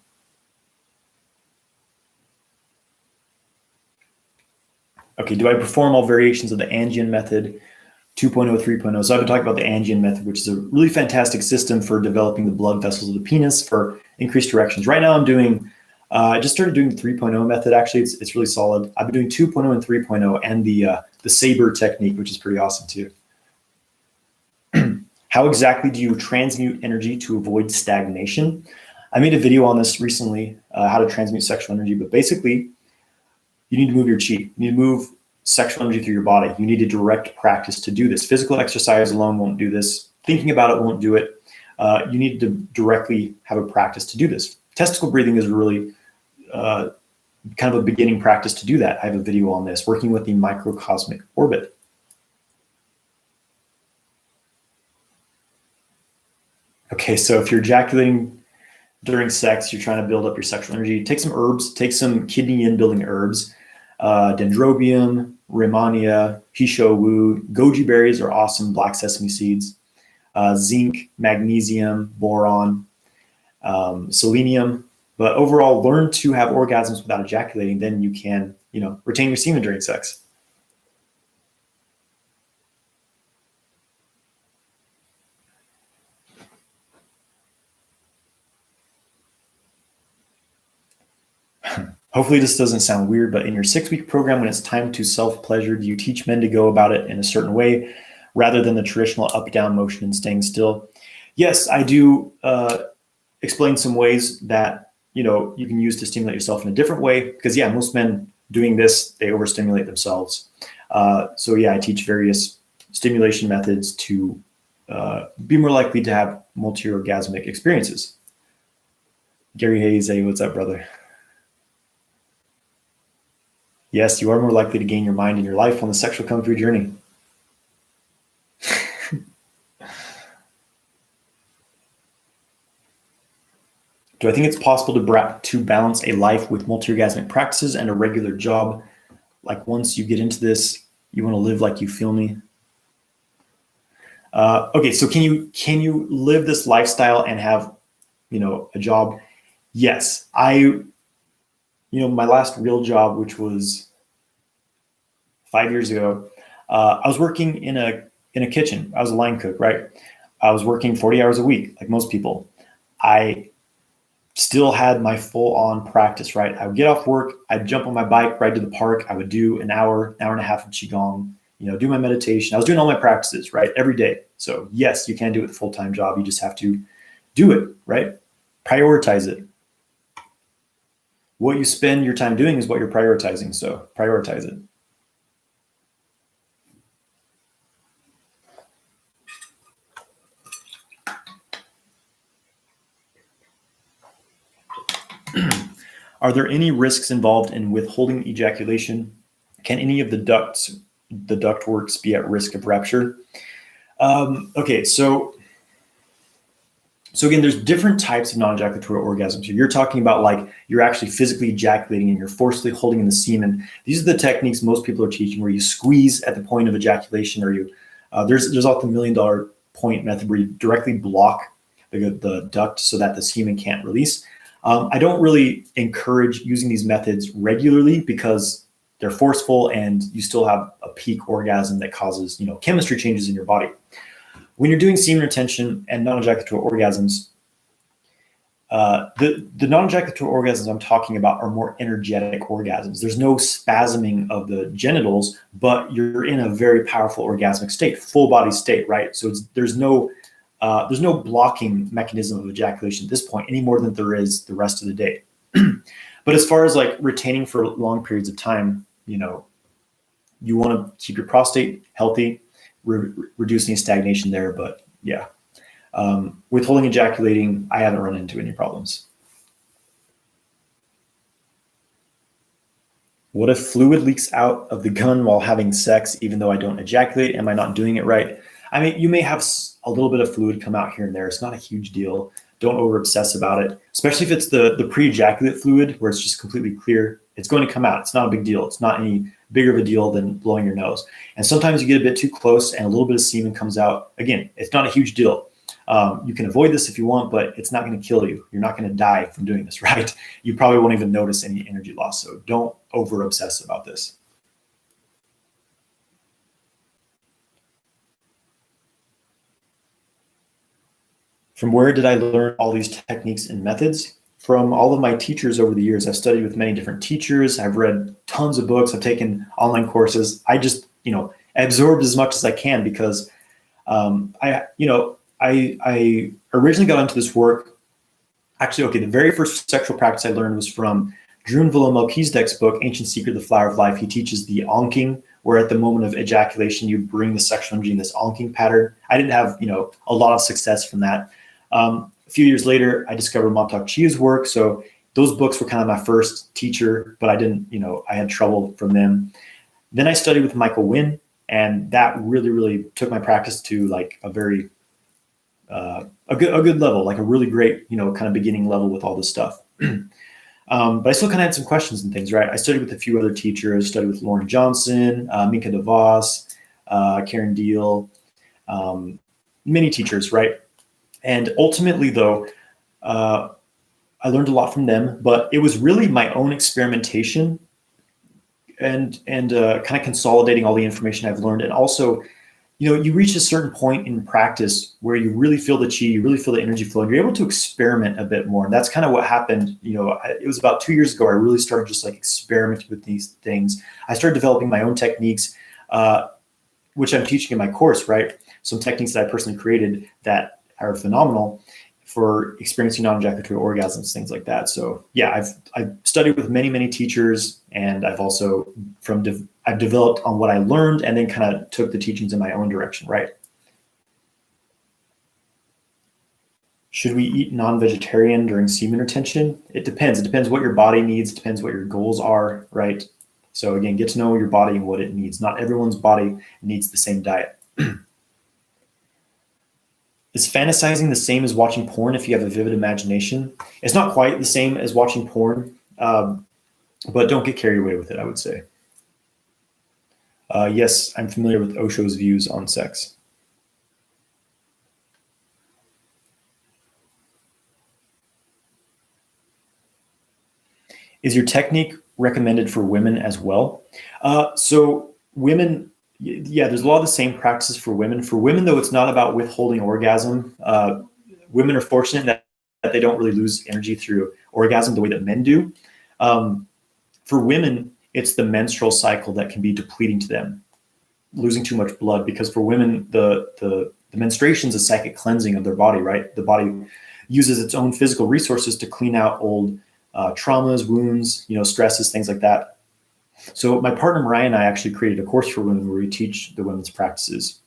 Okay, do I perform all variations of the Angian method, 2.0, 3.0? So I've been talking about the Angian method, which is a really fantastic system for developing the blood vessels of the penis for increased erections. Right now I'm doing, I just started doing the 3.0 method. Actually, it's really solid. I've been doing 2.0 and 3.0 and the Saber technique, which is pretty awesome too. How exactly do you transmute energy to avoid stagnation? I made a video on this recently, how to transmute sexual energy, but basically you need to move your chi. You need to move sexual energy through your body. You need a direct practice to do this. Physical exercise alone won't do this. Thinking about it won't do it. You need to directly have a practice to do this. Testicle breathing is really kind of a beginning practice to do that. I have a video on this, working with the microcosmic orbit. Okay, so if you're ejaculating during sex, you're trying to build up your sexual energy, take some herbs, take some kidney yin building herbs, dendrobium, rehmannia, hisho wu, goji berries are awesome, black sesame seeds, zinc, magnesium, boron, selenium. But overall, learn to have orgasms without ejaculating, then you can, retain your semen during sex. Hopefully this doesn't sound weird, but in your 6-week program, when it's time to self-pleasure, do you teach men to go about it in a certain way rather than the traditional up-down motion and staying still? Yes, I do explain some ways that you can use to stimulate yourself in a different way, because most men doing this, they overstimulate themselves. So yeah, I teach various stimulation methods to be more likely to have multi-orgasmic experiences. Gary Hayes, hey, what's up, brother? Yes, you are more likely to gain your mind and your life on the sexual kung fu journey. Do I think it's possible to balance a life with multi-orgasmic practices and a regular job? Like once you get into this, you want to live like you feel me? Okay, so can you live this lifestyle and have a job? Yes, my last real job, which was 5 years ago, I was working in a kitchen. I was a line cook, right? I was working 40 hours a week, like most people. I still had my full-on practice, right? I would get off work, I'd jump on my bike, ride to the park. I would do an hour and a half of qigong, do my meditation. I was doing all my practices, right, every day. So yes, you can do it with a full-time job. You just have to do it, right? Prioritize it. What you spend your time doing is what you're prioritizing. So prioritize it. Are there any risks involved in withholding ejaculation? Can any of the ductworks be at risk of rupture? Okay, so again, there's different types of non-ejaculatory orgasms. So you're talking about like you're actually physically ejaculating and you're forcefully holding in the semen. These are the techniques most people are teaching, where you squeeze at the point of ejaculation, or there's also the $1 million point method where you directly block the duct so that the semen can't release. I don't really encourage using these methods regularly because they're forceful and you still have a peak orgasm that causes, chemistry changes in your body. When you're doing semen retention and non-ejaculatory orgasms, the non-ejaculatory orgasms I'm talking about are more energetic orgasms. There's no spasming of the genitals, but you're in a very powerful orgasmic state, full body state, right? So there's no blocking mechanism of ejaculation at this point any more than there is the rest of the day. But as far as like retaining for long periods of time, you want to keep your prostate healthy, reduce any stagnation there. But yeah, withholding ejaculating, I haven't run into any problems. What if fluid leaks out of the gun while having sex, even though I don't ejaculate? Am I not doing it right? I mean, you may have a little bit of fluid come out here and there. It's not a huge deal. Don't over obsess about it, especially if it's the pre-ejaculate fluid where it's just completely clear. It's going to come out. It's not a big deal. It's not any bigger of a deal than blowing your nose. And sometimes you get a bit too close and a little bit of semen comes out. Again, it's not a huge deal. You can avoid this if you want, but it's not going to kill you. You're not going to die from doing this, right? You probably won't even notice any energy loss. So don't over obsess about this. From where did I learn all these techniques and methods? From all of my teachers over the years. I've studied with many different teachers. I've read tons of books. I've taken online courses. I just, absorbed as much as I can because I originally got into this work. Actually, okay, the very first sexual practice I learned was from Drew Melchizedek's book, Ancient Secret, The Flower of Life. He teaches the onking, where at the moment of ejaculation, you bring the sexual energy in this onking pattern. I didn't have, a lot of success from that. A few years later, I discovered Montauk Chia's work. So those books were kind of my first teacher, but I didn't, I had trouble from them. Then I studied with Michael Wynn, and that really, really took my practice to like a very a good level, like a really great, kind of beginning level with all this stuff. But I still kind of had some questions and things, right? I studied with a few other teachers, studied with Lauren Johnson, Minka DeVos, Karen Deal, many teachers, right? And ultimately, though, I learned a lot from them, but it was really my own experimentation and kind of consolidating all the information I've learned, and also you reach a certain point in practice where you really feel the chi, you really feel the energy flow, and you're able to experiment a bit more. And that's kind of what happened. It was about 2 years ago, I really started just like experimenting with these things. I started developing my own techniques, which I'm teaching in my course, right? Some techniques that I personally created that are phenomenal for experiencing non-ejaculatory orgasms, things like that. So yeah, I've studied with many, many teachers, and I've also I've developed on what I learned and then kind of took the teachings in my own direction, right? Should we eat non-vegetarian during semen retention? It depends. It depends what your body needs. It depends what your goals are, right? So again, get to know your body and what it needs. Not everyone's body needs the same diet. Is fantasizing the same as watching porn if you have a vivid imagination? It's not quite the same as watching porn, but don't get carried away with it, I would say. Yes, I'm familiar with Osho's views on sex. Is your technique recommended for women as well? So women, yeah, there's a lot of the same practices for women. For women, though, it's not about withholding orgasm. Women are fortunate that they don't really lose energy through orgasm the way that men do. For women, it's the menstrual cycle that can be depleting to them, losing too much blood, because for women, the menstruation is a psychic cleansing of their body, right? The body uses its own physical resources to clean out old traumas, wounds, stresses, things like that. So my partner Mariah and I actually created a course for women where we teach the women's practices.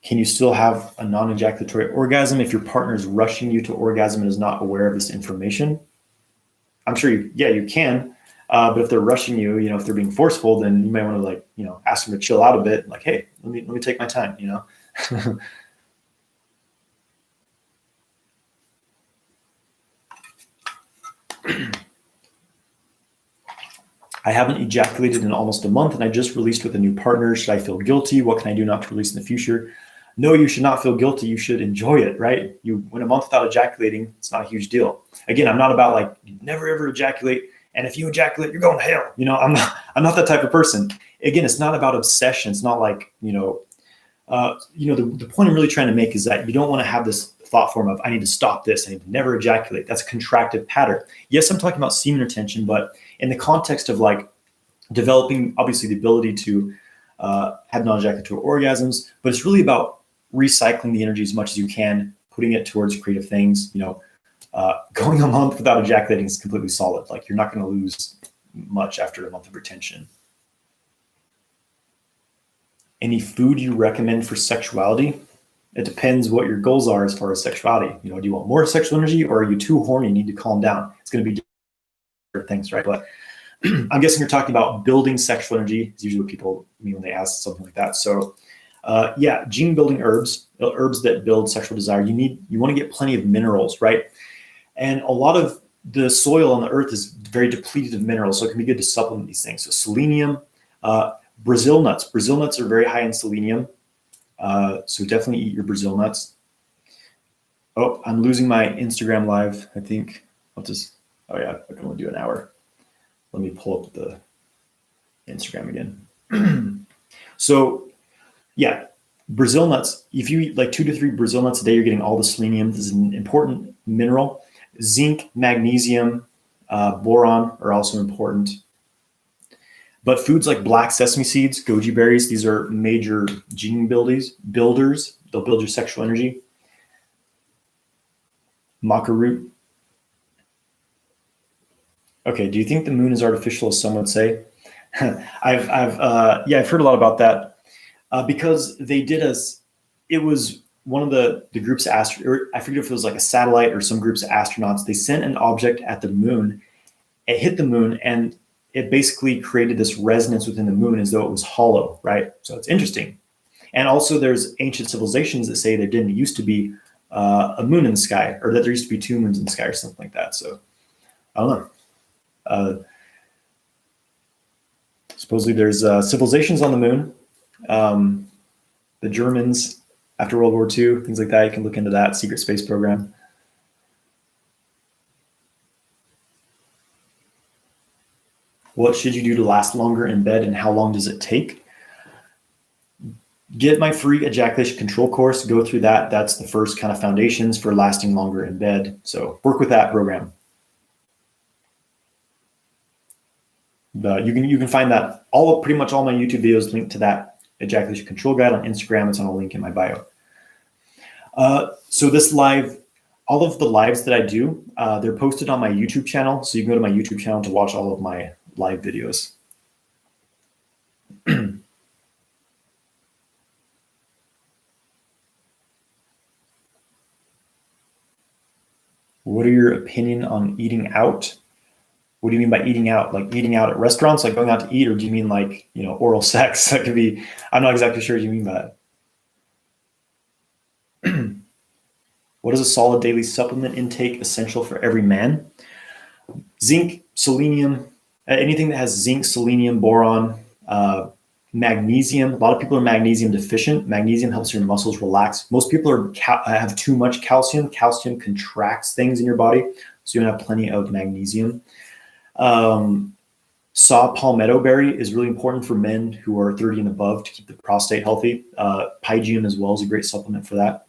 Can you still have a non-ejaculatory orgasm if your partner is rushing you to orgasm and is not aware of this information? I'm sure you can. But if they're rushing you, if they're being forceful, then you might want to ask them to chill out a bit. Like, hey, let me take my time, I haven't ejaculated in almost a month and I just released with a new partner. Should I feel guilty? What can I do not to release in the future? No, you should not feel guilty. You should enjoy it, right? You went a month without ejaculating. It's not a huge deal. Again, I'm not about like, you never ever ejaculate. And if you ejaculate, you're going to hell. I'm not that type of person. Again, it's not about obsession. It's not like, the point I'm really trying to make is that you don't want to have this thought form of, I need to stop this. I need to never ejaculate. That's a contractive pattern. Yes, I'm talking about semen retention, but in the context of like developing, obviously, the ability to have non-ejaculatory orgasms, but it's really about recycling the energy as much as you can, putting it towards creative things. Going a month without ejaculating is completely solid. Like, you're not going to lose much after a month of retention. Any food you recommend for sexuality? It depends what your goals are as far as sexuality. Do you want more sexual energy, or are you too horny? You need to calm down. It's going to be different things, right? But I'm guessing you're talking about building sexual energy. Is usually what people mean when they ask something like that. So yeah, gene building herbs that build sexual desire. You want to get plenty of minerals, right? And a lot of the soil on the earth is very depleted of minerals, so it can be good to supplement these things. So selenium, Brazil nuts. Brazil nuts are very high in selenium, so definitely eat your Brazil nuts. Oh, I'm losing my Instagram live. I think oh yeah, I can only do an hour. Let me pull up the Instagram again. So yeah, Brazil nuts, if you eat like 2 to 3 Brazil nuts a day, you're getting all the selenium. This is an important mineral. Zinc, magnesium, boron are also important. But foods like black sesame seeds, goji berries, these are major gene builders. They'll build your sexual energy. Maca root. Okay, do you think the moon is artificial, as some would say? I've heard a lot about that. Because they did it was one of the groups of or I forget if it was like a satellite or some groups of astronauts. They sent an object at the moon. It hit the moon, and it basically created this resonance within the moon as though it was hollow, right? So it's interesting. And also, there's ancient civilizations that say there didn't used to be a moon in the sky, or that there used to be 2 moons in the sky, or something like that. So I don't know. Supposedly, there's civilizations on the moon. The Germans after World War II, things like that. You can look into that secret space program. What should you do to last longer in bed, and how long does it take? Get my free ejaculation control course. Go through that. That's the first kind of foundations for lasting longer in bed. So work with that program. You can find that pretty much all my YouTube videos linked to that ejaculation control guide on Instagram. It's on a link in my bio. So this live, all of the lives that I do, they're posted on my YouTube channel. So you can go to my YouTube channel to watch all of my live videos. What are your opinion on eating out? What do you mean by eating out? Like eating out at restaurants, like going out to eat, or do you mean like, oral sex? That could be, I'm not exactly sure what you mean by that. What is a solid daily supplement intake essential for every man? Zinc, selenium, anything that has zinc, selenium, boron, magnesium. A lot of people are magnesium deficient. Magnesium helps your muscles relax. Most people have too much calcium. Calcium contracts things in your body, so you don't have plenty of magnesium. Saw palmetto berry is really important for men who are 30 and above to keep the prostate healthy. Pygium as well is a great supplement for that.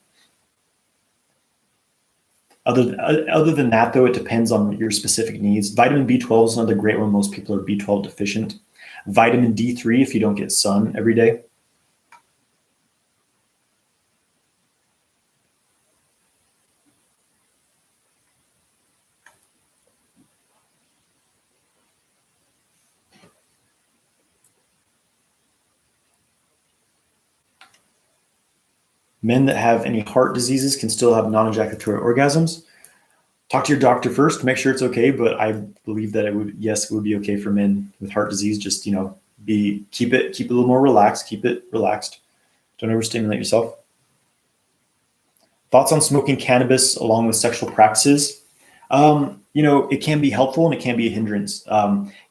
Other than that, though, it depends on your specific needs. Vitamin B12 is another great one. Most people are B12 deficient. Vitamin D3 if you don't get sun every day. Men that have any heart diseases can still have non-ejaculatory orgasms. Talk to your doctor first, make sure it's okay, but I believe that it would be okay for men with heart disease. Just, keep it a little more relaxed, keep it relaxed. Don't overstimulate yourself. Thoughts on smoking cannabis along with sexual practices? It can be helpful and it can be a hindrance.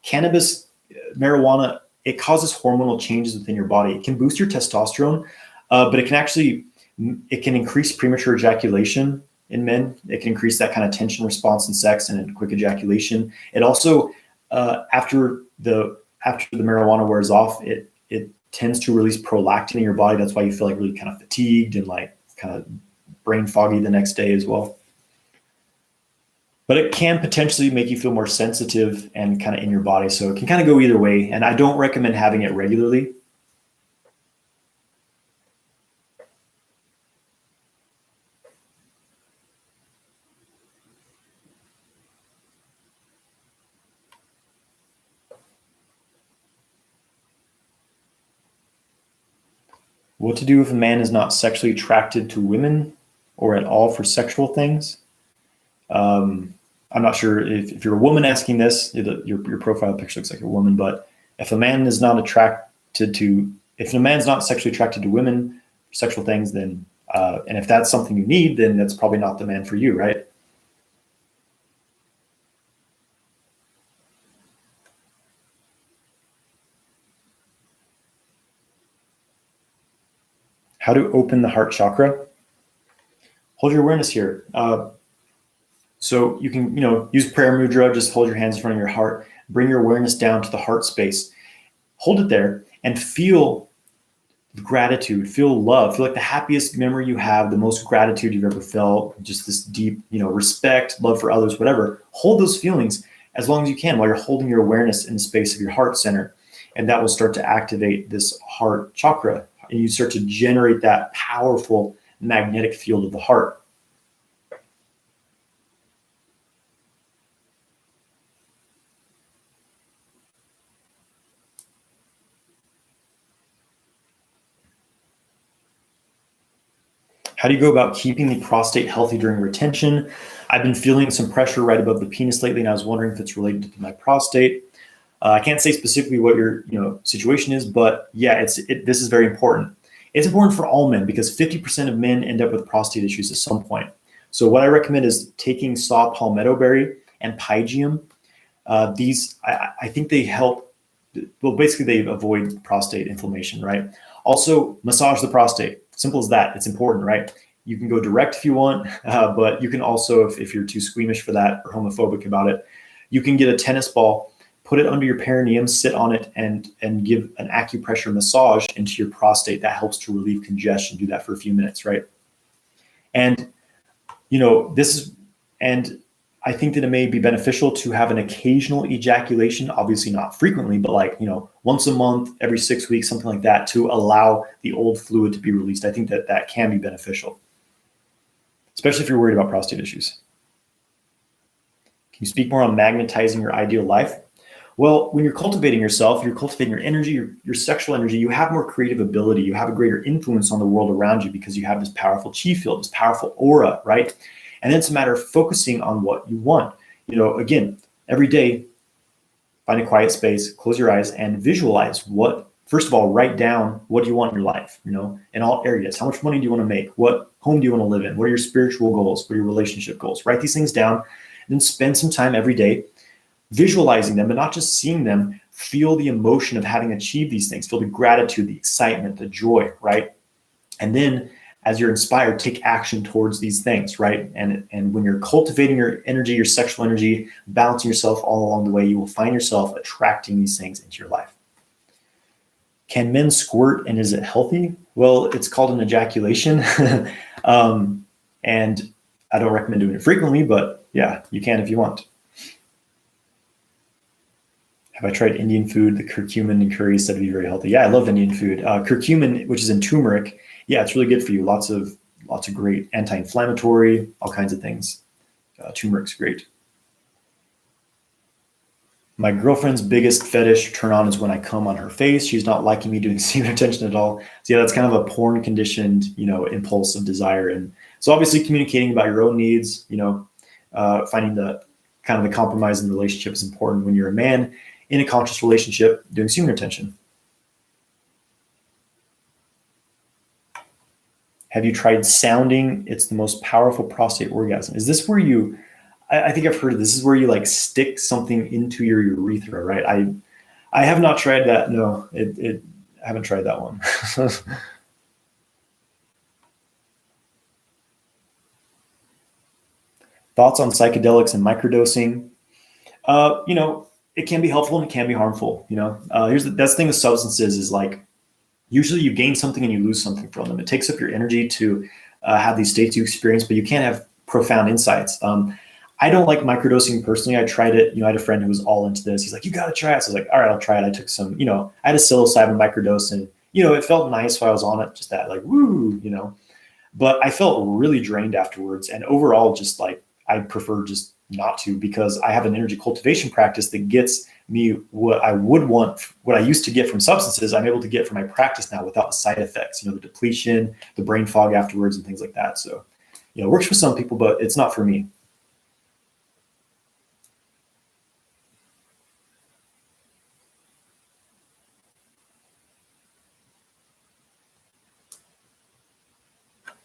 Cannabis, marijuana, it causes hormonal changes within your body. It can boost your testosterone, but it can increase premature ejaculation in men. It can increase that kind of tension response in sex and in quick ejaculation. It also, after the marijuana wears off, it tends to release prolactin in your body. That's why you feel like really kind of fatigued and like kind of brain foggy the next day as well. But it can potentially make you feel more sensitive and kind of in your body. So it can kind of go either way. And I don't recommend having it regularly. What to do if a man is not sexually attracted to women or at all for sexual things? I'm not sure if you're a woman asking this, your profile picture looks like a woman, but if a man is not if a man's not sexually attracted to women, sexual things, then, and if that's something you need, then that's probably not the man for you, right? How to open the heart chakra? Hold your awareness here. So you can, use prayer mudra, just hold your hands in front of your heart, bring your awareness down to the heart space, hold it there and feel gratitude, feel love, feel like the happiest memory you have, the most gratitude you've ever felt, just this deep, respect, love for others, whatever. Hold those feelings as long as you can while you're holding your awareness in the space of your heart center. And that will start to activate this heart chakra. And you start to generate that powerful magnetic field of the heart. How do you go about keeping the prostate healthy during retention? I've been feeling some pressure right above the penis lately, and I was wondering if it's related to my prostate. I can't say specifically what your situation is, but yeah, this is very important. It's important for all men because 50% of men end up with prostate issues at some point. So what I recommend is taking saw palmetto berry and pygium. These, I think they help. Well, basically they avoid prostate inflammation, right? Also, massage the prostate. Simple as that. It's important, right? You can go direct if you want, but you can also, if you're too squeamish for that or homophobic about it, you can get a tennis ball, put it under your perineum, sit on it, and give an acupressure massage into your prostate. That helps to relieve congestion. Do that for a few minutes, right? And and I think that it may be beneficial to have an occasional ejaculation, obviously not frequently, but like, once a month, every 6 weeks, something like that, to allow the old fluid to be released. I think that can be beneficial, especially if you're worried about prostate issues. Can you speak more on magnetizing your ideal life? Well, when you're cultivating yourself, you're cultivating your energy, your sexual energy, you have more creative ability, you have a greater influence on the world around you because you have this powerful chi field, this powerful aura, right? And then it's a matter of focusing on what you want. Again, every day, find a quiet space, close your eyes, and visualize first of all, write down what do you want in your life, in all areas. How much money do you want to make? What home do you want to live in? What are your spiritual goals? What are your relationship goals? Write these things down, and then spend some time every day visualizing them, but not just seeing them. Feel the emotion of having achieved these things. Feel the gratitude, the excitement, the joy, right? And then as you're inspired, take action towards these things, right? And when you're cultivating your energy, your sexual energy, balancing yourself all along the way, you will find yourself attracting these things into your life. Can men squirt and is it healthy? Well, it's called an ejaculation. And I don't recommend doing it frequently, but yeah, you can if you want. Have I tried Indian food? The curcumin and curry is said to be very healthy. Yeah, I love Indian food. Curcumin, which is in turmeric, yeah, it's really good for you. Lots of great anti-inflammatory, all kinds of things. Turmeric's great. My girlfriend's biggest fetish turn on is when I come on her face. She's not liking me doing semen retention at all. So yeah, that's kind of a porn conditioned, impulse of desire. And so obviously communicating about your own needs, finding the kind of the compromise in the relationship is important when you're a man in a conscious relationship doing semen retention. Have you tried sounding? It's the most powerful prostate orgasm. Is this where you, I think I've heard of this, is where you like stick something into your urethra, right? I have not tried that. No, I haven't tried that one. Thoughts on psychedelics and microdosing? It can be helpful and it can be harmful. That's the thing with substances is like, usually you gain something and you lose something from them. It takes up your energy to have these states you experience, but you can't have profound insights. I don't like microdosing personally. I tried it. I had a friend who was all into this. He's like, you got to try it. So I was like, all right, I'll try it. I took some, I had a psilocybin microdose and, it felt nice while I was on it. Just that like, woo, but I felt really drained afterwards. And overall, just like, I prefer just not to, because I have an energy cultivation practice that gets me what I would want, what I used to get from substances, I'm able to get from my practice now without the side effects, the depletion, the brain fog afterwards and things like that. So, it works for some people, but it's not for me.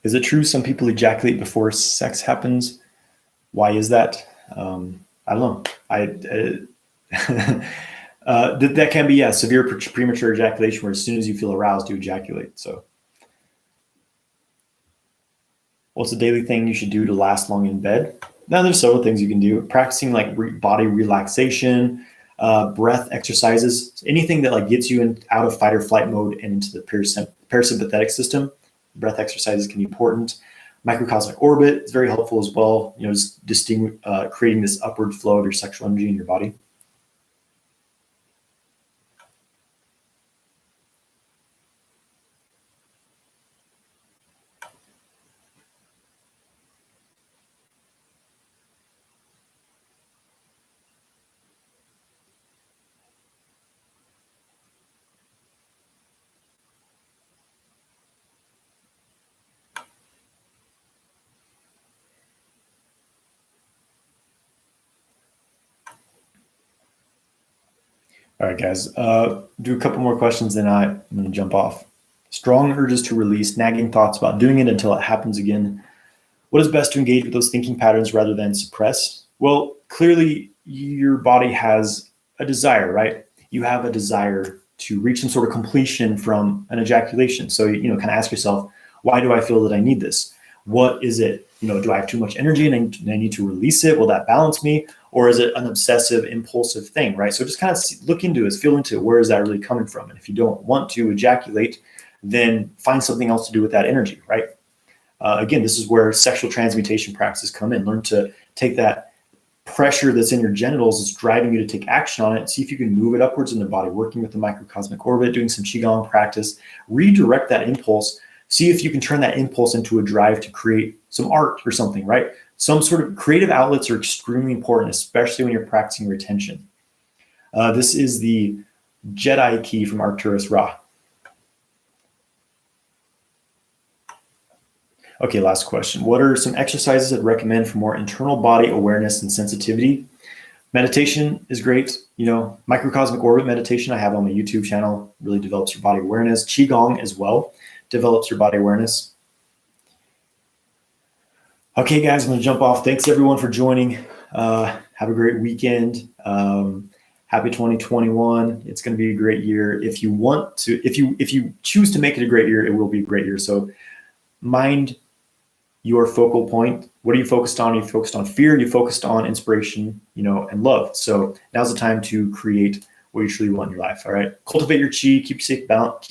Is it true some people ejaculate before sex happens? Why is that? I don't know. That can be severe premature ejaculation, where as soon as you feel aroused, you ejaculate. So, what's a daily thing you should do to last long in bed? Now, there's several things you can do. Practicing like body relaxation, breath exercises, anything that like gets you out of fight or flight mode and into the parasympathetic system. Breath exercises can be important. Microcosmic orbit is very helpful as well. Just creating this upward flow of your sexual energy in your body. All right, guys, do a couple more questions, then I'm going to jump off. Strong urges to release, nagging thoughts about doing it until it happens again. What is best to engage with those thinking patterns rather than suppress? Well, clearly your body has a desire, right? You have a desire to reach some sort of completion from an ejaculation. So, kind of ask yourself, why do I feel that I need this? What is it? Do I have too much energy and I need to release it? Will that balance me? Or is it an obsessive, impulsive thing, right? So just kind of look into it, feel into it. Where is that really coming from? And if you don't want to ejaculate, then find something else to do with that energy, right? Again, this is where sexual transmutation practices come in. Learn to take that pressure that's in your genitals that's driving you to take action on it. See if you can move it upwards in the body, working with the microcosmic orbit, doing some Qigong practice, redirect that impulse. See if you can turn that impulse into a drive to create some art or something, right? Some sort of creative outlets are extremely important, especially when you're practicing retention. This is the Jedi key from Arcturus Ra. Okay, last question. What are some exercises I'd recommend for more internal body awareness and sensitivity? Meditation is great. Microcosmic orbit meditation I have on my YouTube channel really develops your body awareness. Qigong as well develops your body awareness. Okay, guys, I'm going to jump off. Thanks everyone for joining. Have a great weekend. Happy 2021. It's going to be a great year. If you choose to make it a great year, it will be a great year. So mind your focal point. What are you focused on? Are you focused on fear? Are you focused on inspiration, and love? So now's the time to create what you truly want in your life. All right. Cultivate your chi, keep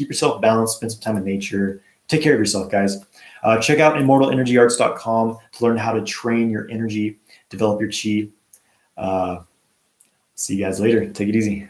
yourself balanced, spend some time in nature. Take care of yourself, guys. Check out immortalenergyarts.com to learn how to train your energy, develop your chi. See you guys later. Take it easy.